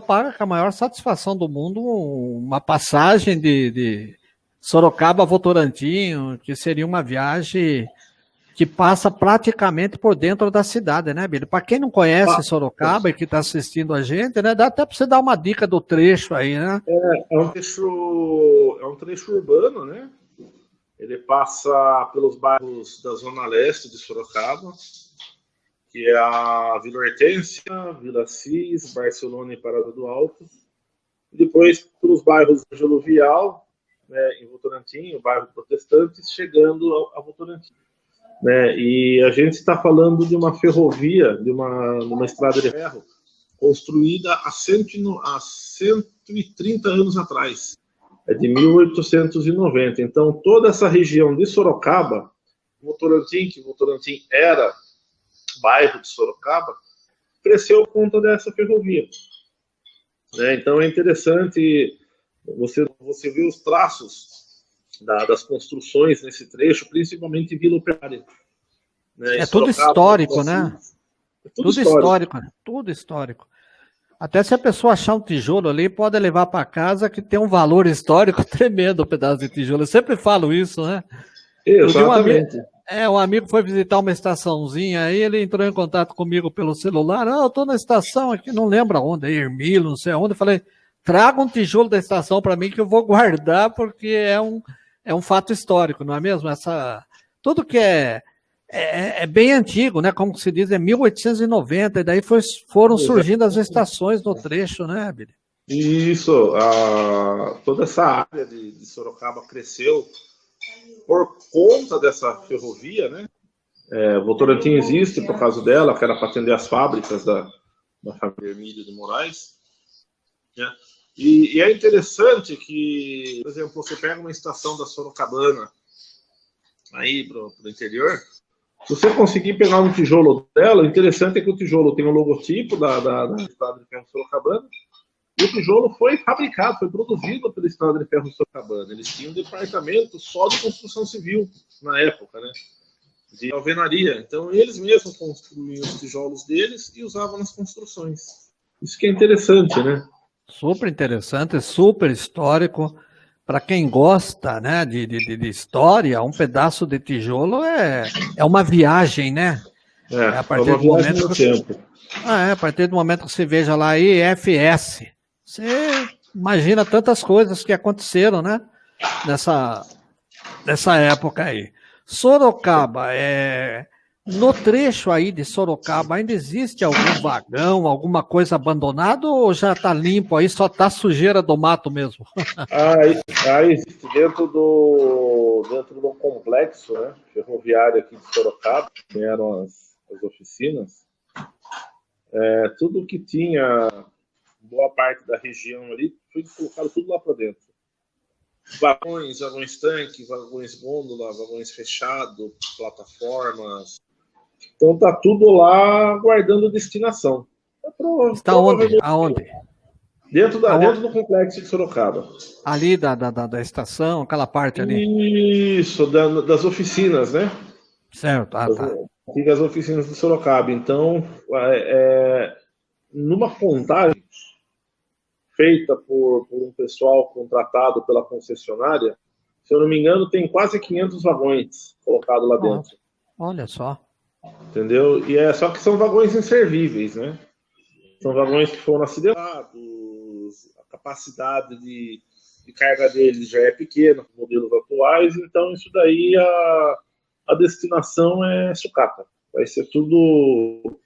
paga com a maior satisfação do mundo uma passagem de Sorocaba a Votorantim, que seria uma viagem que passa praticamente por dentro da cidade, né, Billy? Para quem não conhece Sorocaba e que está assistindo a gente, né, dá até para você dar uma dica do trecho aí, né? É um trecho urbano, né? Ele passa pelos bairros da Zona Leste de Sorocaba, que é a Vila Hortência, Vila Cis, Barcelona e Parada do Alto. Depois pelos bairros Ângelo Vial, né, em Votorantim, o bairro Protestantes, chegando a Votorantim. Né? E a gente está falando de uma ferrovia, de uma estrada de ferro, construída há 130 anos atrás. É de 1890. Então, toda essa região de Sorocaba, Votorantim, que Votorantim era bairro de Sorocaba, cresceu por conta dessa ferrovia. Né? Então, é interessante você ver os traços das construções nesse trecho, principalmente em Vila Operária. Né? É tudo histórico, né? É tudo histórico, né? Tudo histórico. Até se a pessoa achar um tijolo ali, pode levar para casa que tem um valor histórico tremendo o pedaço de tijolo. Eu sempre falo isso, né? Exatamente. Um amigo foi visitar uma estaçãozinha, aí ele entrou em contato comigo pelo celular. Eu estou na estação aqui, não lembro aonde, Ermilo, não sei aonde. Eu falei, traga um tijolo da estação para mim que eu vou guardar, porque é um fato histórico, não é mesmo? Tudo que é bem antigo, né? Como se diz, é 1890, e daí foram surgindo as estações no trecho, né, Billy? Isso, toda essa área de Sorocaba cresceu por conta dessa ferrovia, né? Votorantim existe por causa dela, que era para atender as fábricas da família Emílio de Moraes, né? E é interessante que, por exemplo, você pega uma estação da Sorocabana aí pro interior, se você conseguir pegar um tijolo dela, o interessante é que o tijolo tem o logotipo da Estrada de Ferro Sorocabana, e o tijolo foi fabricado, foi produzido pela Estrada de Ferro Sorocabana. Eles tinham um departamento só de construção civil na época, né? De alvenaria. Então, eles mesmos construíam os tijolos deles e usavam nas construções. Isso que é interessante, né? Super interessante, super histórico. Para quem gosta, né, de história, um pedaço de tijolo é uma viagem, né? A partir do momento que a partir do momento que você veja lá IFS, você imagina tantas coisas que aconteceram, né? Nessa época aí. Sorocaba, no trecho aí de Sorocaba, ainda existe algum vagão, alguma coisa abandonada ou já está limpo aí, só está sujeira do mato mesmo? Existe dentro do complexo, né, ferroviário aqui de Sorocaba, que eram as oficinas, tudo que tinha, boa parte da região ali, foi colocado tudo lá para dentro. Vagões tanque, vagões gôndola, vagões fechados, plataformas. Então tá tudo lá guardando destinação. Está onde? Aonde? Dentro do complexo de Sorocaba. Ali da estação, aquela parte ali. Isso, das oficinas, né? Certo, tá. Das oficinas de Sorocaba. Então, numa contagem feita por um pessoal contratado pela concessionária, se eu não me engano, tem quase 500 vagões colocados lá dentro. Olha só. Entendeu? E só que são vagões inservíveis, né? São vagões que foram acidentados, a capacidade de carga deles já é pequena, com modelos atuais, então isso daí a destinação é sucata. Vai ser tudo...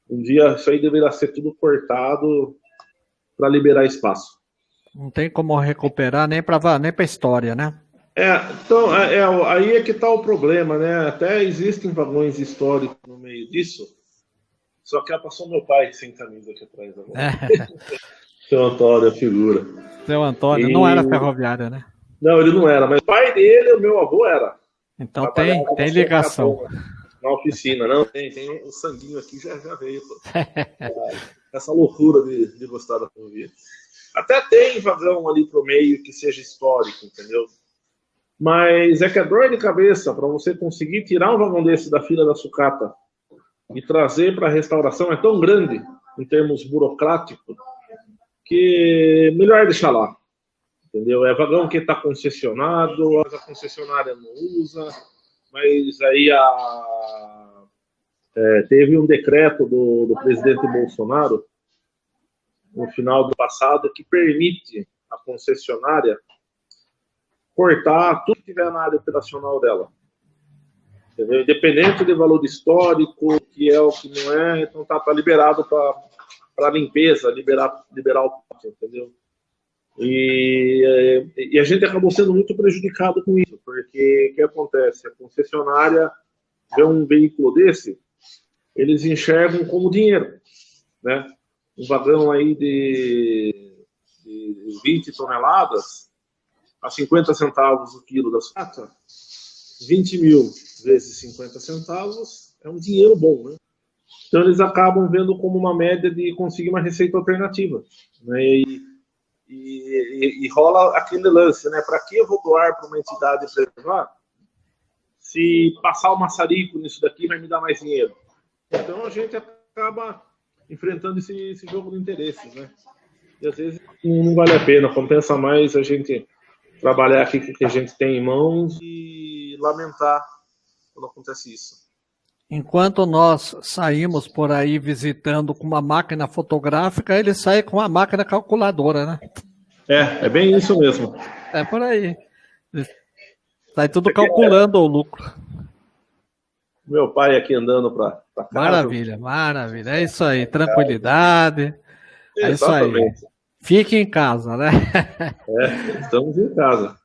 Um dia isso aí deverá ser tudo cortado para liberar espaço. Não tem como recuperar nem para a história, né? Então, aí é que está o problema, né? Até existem vagões históricos no meio disso, só que passou meu pai sem camisa aqui atrás agora. Seu Antônio, a figura. Seu Antônio, não era ferroviário, né? Não, ele não era, mas o pai dele, o meu avô, era. Então tem ligação. Na oficina, não? Tem o sanguinho aqui, já veio. Essa loucura de gostar da ferrovia. Até tem vagão ali pro meio que seja histórico, entendeu? Mas é que a dor de cabeça para você conseguir tirar um vagão desse da fila da sucata e trazer para a restauração é tão grande, em termos burocráticos, que melhor deixar lá. Entendeu? É vagão que está concessionado, a concessionária não usa, mas aí teve um decreto do presidente Bolsonaro, no final do passado, que permite a concessionária cortar tudo que tiver na área operacional dela. Entendeu? Independente de valor histórico, que é o que não é, então tá liberado para limpeza, liberar o pátio, entendeu? E a gente acabou sendo muito prejudicado com isso, porque o que acontece? A concessionária vê um veículo desse, eles enxergam como dinheiro, né? Um vagão aí de 20 toneladas a 50 centavos o quilo da sucata, 20 mil vezes 50 centavos é um dinheiro bom, né? Então eles acabam vendo como uma média de conseguir uma receita alternativa, né? E rola aquele lance, né? Para que eu vou doar para uma entidade preservar? Se passar o maçarico nisso daqui, vai me dar mais dinheiro. Então a gente acaba enfrentando esse jogo de interesses, né? E às vezes não vale a pena, compensa mais a gente trabalhar aqui com o que a gente tem em mãos e lamentar quando acontece isso. Enquanto nós saímos por aí visitando com uma máquina fotográfica, ele sai com uma máquina calculadora, né? É bem isso mesmo. É por aí. Sai tudo calculando o lucro. Meu pai aqui andando para casa. Maravilha, maravilha. É isso aí, tranquilidade. É Exatamente. isso aí. Fique em casa, né? Estamos em casa.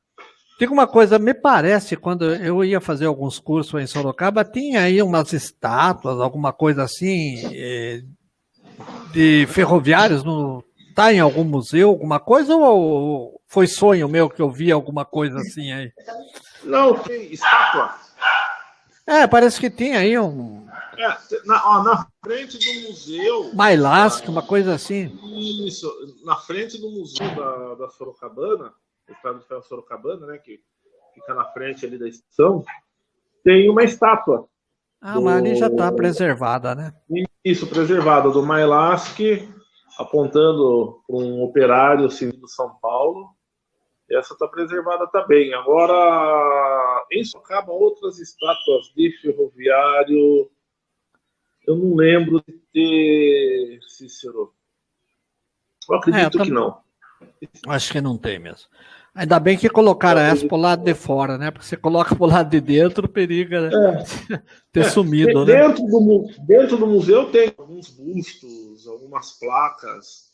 Diga uma coisa, me parece, quando eu ia fazer alguns cursos em Sorocaba, tinha aí umas estátuas, alguma coisa assim, de ferroviários, tá em algum museu, alguma coisa, ou foi sonho meu que eu vi alguma coisa assim aí? Não, tem estátua. Parece que tinha aí um... na frente do museu... Mailasque, uma coisa assim. Isso, na frente do museu da Sorocabana, o Estado de Ferro Sorocabana, né, que fica na frente ali da estação, tem uma estátua. Mas ali já está preservada, né? Isso, preservada, do Mailasque, apontando para um operário sentido São Paulo. Essa está preservada também. Agora, em Sorocaba, outras estátuas de ferroviário, eu não lembro de ter, Cícero. Eu acredito que não. Acho que não tem mesmo. Ainda bem que colocaram essa pro lado de fora, né? Porque você coloca pro lado de dentro, periga, né? Ter sumido, né? Dentro do museu tem alguns bustos, algumas placas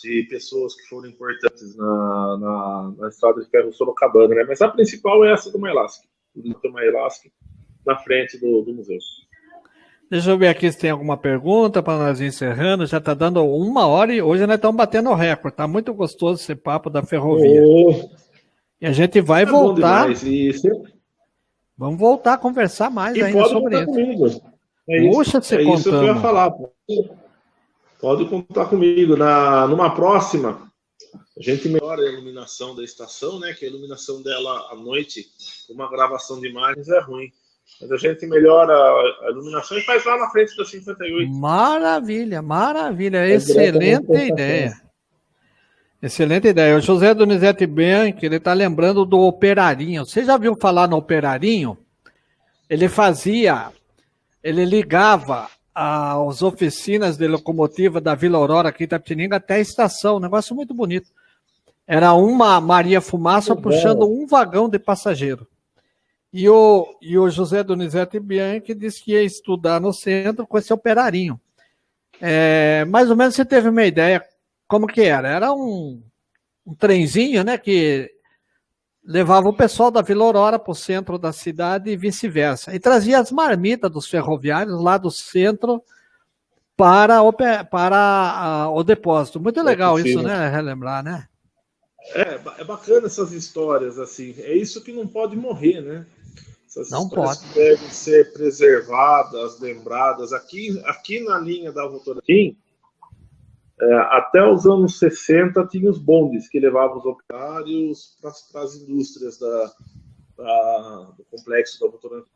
de pessoas que foram importantes na estrada de ferro Sorocabana, né? Mas a principal é essa do Mailasque. Do Mailasque, na frente do museu. Deixa eu ver aqui se tem alguma pergunta para nós ir encerrando. Já está dando 1 hora e hoje nós estamos batendo o recorde. Está muito gostoso esse papo da ferrovia. E a gente vai voltar. Vamos voltar a conversar mais ainda sobre isso. Comigo. Puxa, isso que eu ia falar. Pode contar comigo. Numa próxima, a gente melhora a iluminação da estação, né? Que a iluminação dela à noite, uma gravação de imagens é ruim. Mas a gente melhora a iluminação e faz lá na frente da 58. Maravilha, maravilha. Excelente ideia. Excelente ideia. O José Donizete Bianchi, ele está lembrando do operarinho. Você já viu falar no operarinho? Ele ligava as oficinas de locomotiva da Vila Aurora aqui em Itapetininga até a estação. Um negócio muito bonito. Era uma Maria Fumaça puxando um vagão de passageiro. E o José Donizete Bianchi disse que ia estudar no centro com esse operarinho. Mais ou menos você teve uma ideia como que era. Era um trenzinho, né, que levava o pessoal da Vila Aurora para o centro da cidade e vice-versa. E trazia as marmitas dos ferroviários lá do centro para o depósito. Muito legal isso, né, relembrar, né? É bacana essas histórias, assim. É isso que não pode morrer, né? Essas não histórias pode. Que devem ser preservadas, lembradas. Aqui na linha da Votorantim, até os anos 60 tinha os bondes que levavam os operários para as indústrias do complexo da Votorantim.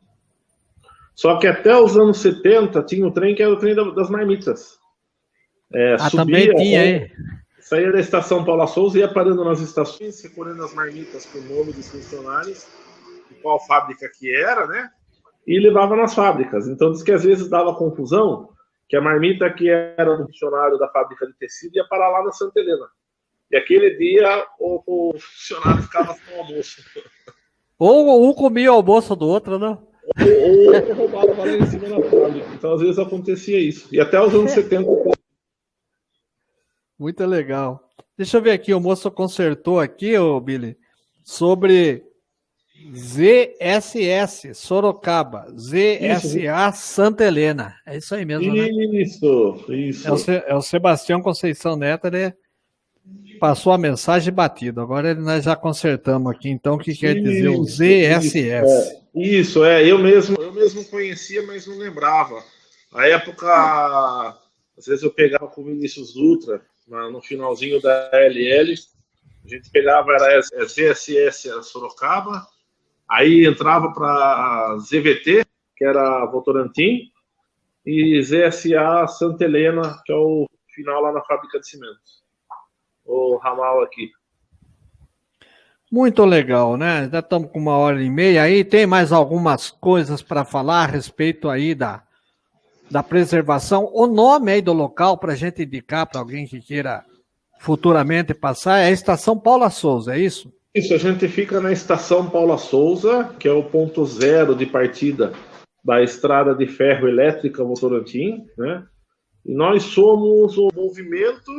Só que até os anos 70 tinha o trem que era o trem das marmitas. Também tinha aí. Saía da estação Paula Souza, ia parando nas estações, recolhendo as marmitas com o nome dos funcionários, de qual fábrica que era, né? E levava nas fábricas. Então, diz que às vezes dava confusão, que a marmita que era do funcionário da fábrica de tecido ia parar lá na Santa Helena. E aquele dia o funcionário ficava com o almoço. Ou um comia o almoço do outro, né? Ou outro roubava lá em cima da fábrica. Então, às vezes acontecia isso. E até os anos 70... Muito legal. Deixa eu ver aqui, o moço consertou aqui, Billy, sobre ZSS, Sorocaba, ZSA Santa Helena. É isso aí mesmo, né? Isso. É o Sebastião Conceição Neto, ele passou a mensagem batida. Agora nós já consertamos aqui, então, o que quer dizer o ZSS. Eu mesmo conhecia, mas não lembrava. A época, às vezes eu pegava com o Vinícius Dutra, no finalzinho da LL, A gente pegava, era ZSS Sorocaba, aí entrava para ZVT, que era Votorantim, e ZSA Santa Helena, que é o final lá na fábrica de cimentos. O ramal aqui. Muito legal, né? Já estamos com 1h30 aí. Tem mais algumas coisas para falar a respeito aí da preservação. O nome aí do local para a gente indicar para alguém que queira futuramente passar é a Estação Paula Souza, é isso? Isso, a gente fica na Estação Paula Souza, que é o ponto zero de partida da estrada de ferro elétrica Votorantim, né? E nós somos o movimento,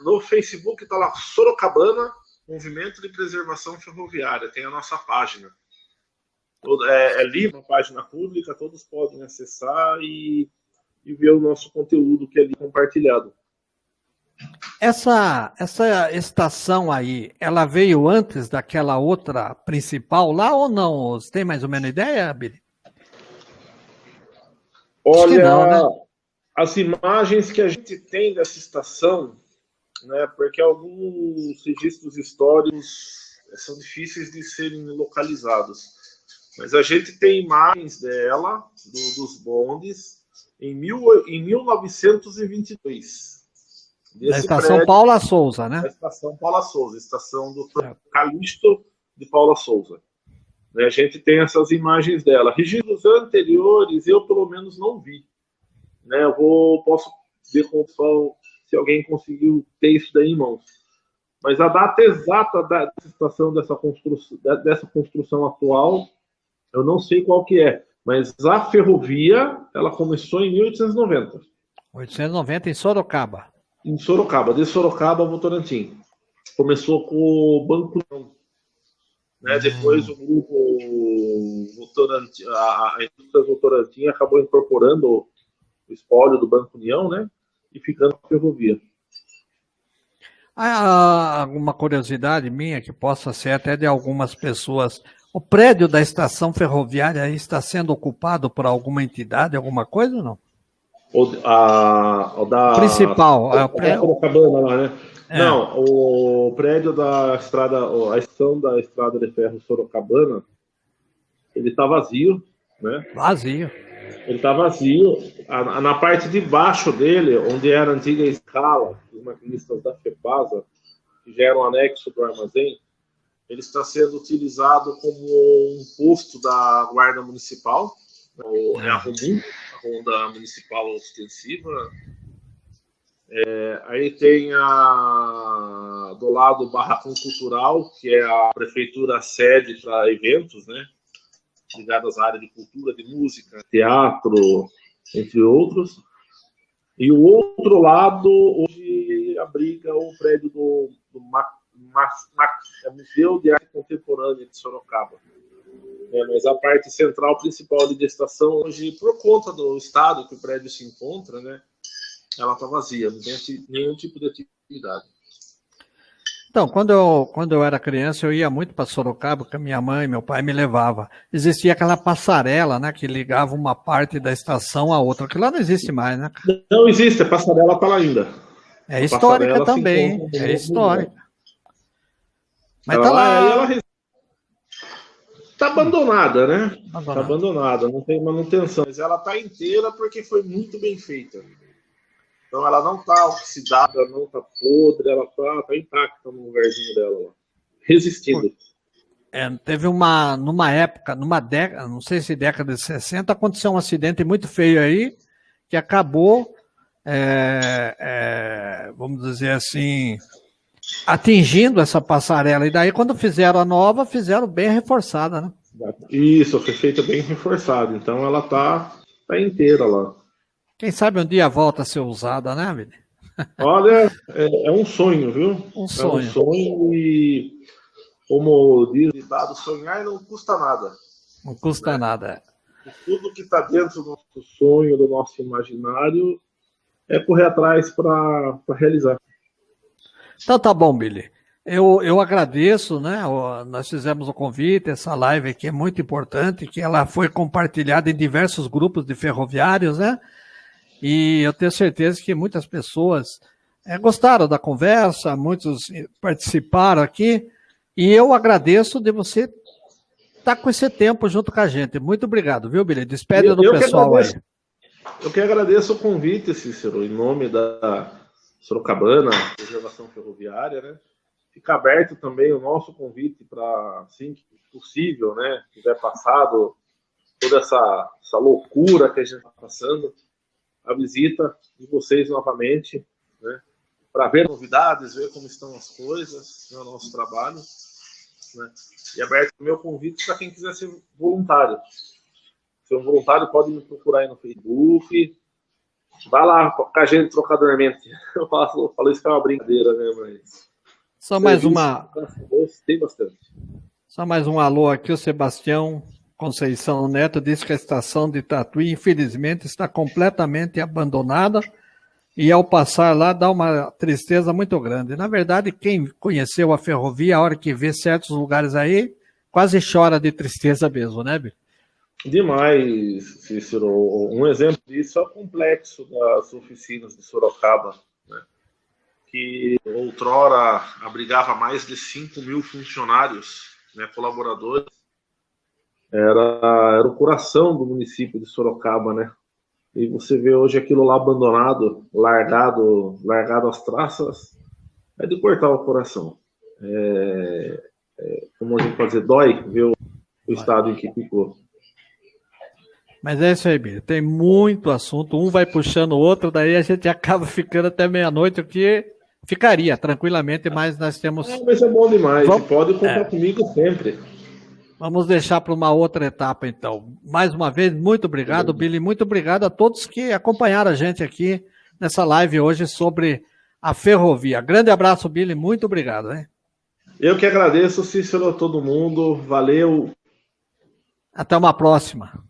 no Facebook está lá, Sorocabana, Movimento de Preservação Ferroviária, tem a nossa página. É livre, uma página pública, todos podem acessar e ver o nosso conteúdo que é ali compartilhado. Essa estação aí, ela veio antes daquela outra principal lá ou não? Você tem mais ou menos ideia, Billy? Olha, não, né? As imagens que a gente tem dessa estação, né, porque alguns registros históricos são difíceis de serem localizados, mas a gente tem imagens dela, dos bondes, em 1922. Da Estação prédio, Paula Souza, né? Da Estação Paula Souza, estação do Calixto de Paula Souza. A gente tem essas imagens dela. Registros anteriores eu, pelo menos, não vi. Posso ver se alguém conseguiu ter isso daí em mãos. Mas a data exata da estação dessa construção atual, eu não sei qual que é. Mas a ferrovia, ela começou em 1890. 1890 em Sorocaba. Em Sorocaba, de Sorocaba a Votorantim. Começou com o Banco União. Depois o grupo Votorantim, a indústria Votorantim acabou incorporando o espólio do Banco União, né? E ficando com a ferrovia. Há alguma curiosidade minha que possa ser até de algumas pessoas. O prédio da estação ferroviária está sendo ocupado por alguma entidade, alguma coisa ou não? O da principal, a Sorocabana lá, né? Não, o prédio da estrada, a estação da estrada de ferro Sorocabana, ele está vazio, né? Vazio. Ele está vazio. Na parte de baixo dele, onde era a antiga escala, os maquinistas da FEPASA, que já era um anexo do armazém, ele está sendo utilizado como um posto da Guarda Municipal, é a ROMUN, a Ronda Municipal Ostensiva. Aí tem do lado o Barracão Cultural, que é a prefeitura sede para eventos, né? Ligados à área de cultura, de música, teatro, entre outros. E o outro lado, hoje, abriga o prédio do Museu de Arte Contemporânea de Sorocaba. Mas a parte central principal da estação, hoje, por conta do estado que o prédio se encontra, né, ela está vazia, não tem nenhum tipo de atividade. Então, quando eu era criança, eu ia muito para Sorocaba, porque minha mãe e meu pai me levavam. Existia aquela passarela, né, que ligava uma parte da estação a outra, que lá não existe mais, né? Não existe, a passarela está lá ainda. É histórica também, é histórica. Mas está lá. Está abandonada, né? Está abandonada, não tem manutenção. Mas ela está inteira porque foi muito bem feita. Então ela não está oxidada, não está podre, ela está intacta no lugarzinho dela lá, resistindo. Teve numa época, numa década, não sei se década de 60, aconteceu um acidente muito feio aí, que acabou, vamos dizer assim, atingindo essa passarela. E daí, quando fizeram a nova, fizeram bem reforçada, né? Isso, foi feita bem reforçada. Então ela tá inteira lá. Quem sabe um dia volta a ser usada, né, Vini? Olha, é um sonho, viu? Um sonho. É um sonho e, como diz o ditado, sonhar não custa nada. Não custa nada. Tudo que está dentro do nosso sonho, do nosso imaginário, é correr atrás para realizar. Então tá bom, Billy. Eu agradeço, né? Nós fizemos o convite, essa live aqui é muito importante, que ela foi compartilhada em diversos grupos de ferroviários, né? E eu tenho certeza que muitas pessoas gostaram da conversa, muitos participaram aqui, e eu agradeço de você estar com esse tempo junto com a gente. Muito obrigado, viu, Billy? Despede do pessoal aí. Eu que agradeço o convite, Cícero, em nome da Sorocabana, Preservação Ferroviária, né? Fica aberto também o nosso convite para, assim que possível, né? Que tiver passado toda essa loucura que a gente está passando, a visita de vocês novamente, né? Para ver novidades, ver como estão as coisas no nosso trabalho, né? E aberto o meu convite para quem quiser ser voluntário. Se um voluntário pode me procurar aí no Facebook. Vai lá com a gente trocar dormente. Eu falo isso que é uma brincadeira, né? Mas só mais uma. Tem bastante. Só mais um alô aqui, o Sebastião Conceição Neto diz que a estação de Tatuí, infelizmente, está completamente abandonada e ao passar lá dá uma tristeza muito grande. Na verdade, quem conheceu a ferrovia, a hora que vê certos lugares aí, quase chora de tristeza mesmo, né, Billy? Demais, Cícero. Um exemplo disso é o complexo das oficinas de Sorocaba, né? Que outrora abrigava mais de 5 mil funcionários, né, colaboradores. Era o coração do município de Sorocaba, né? E você vê hoje aquilo lá abandonado, largado às traças, é de cortar o coração. Como a gente pode dizer, dói ver o estado em que ficou. Mas é isso aí, Billy. Tem muito assunto, um vai puxando o outro, daí a gente acaba ficando até meia-noite, o que ficaria tranquilamente, mas nós temos... Mas é bom demais, você pode contar comigo sempre. Vamos deixar para uma outra etapa, então. Mais uma vez, muito obrigado, Billy. Muito obrigado a todos que acompanharam a gente aqui nessa live hoje sobre a ferrovia. Grande abraço, Billy. Muito obrigado, hein? Eu que agradeço, Cícero, a todo mundo. Valeu. Até uma próxima.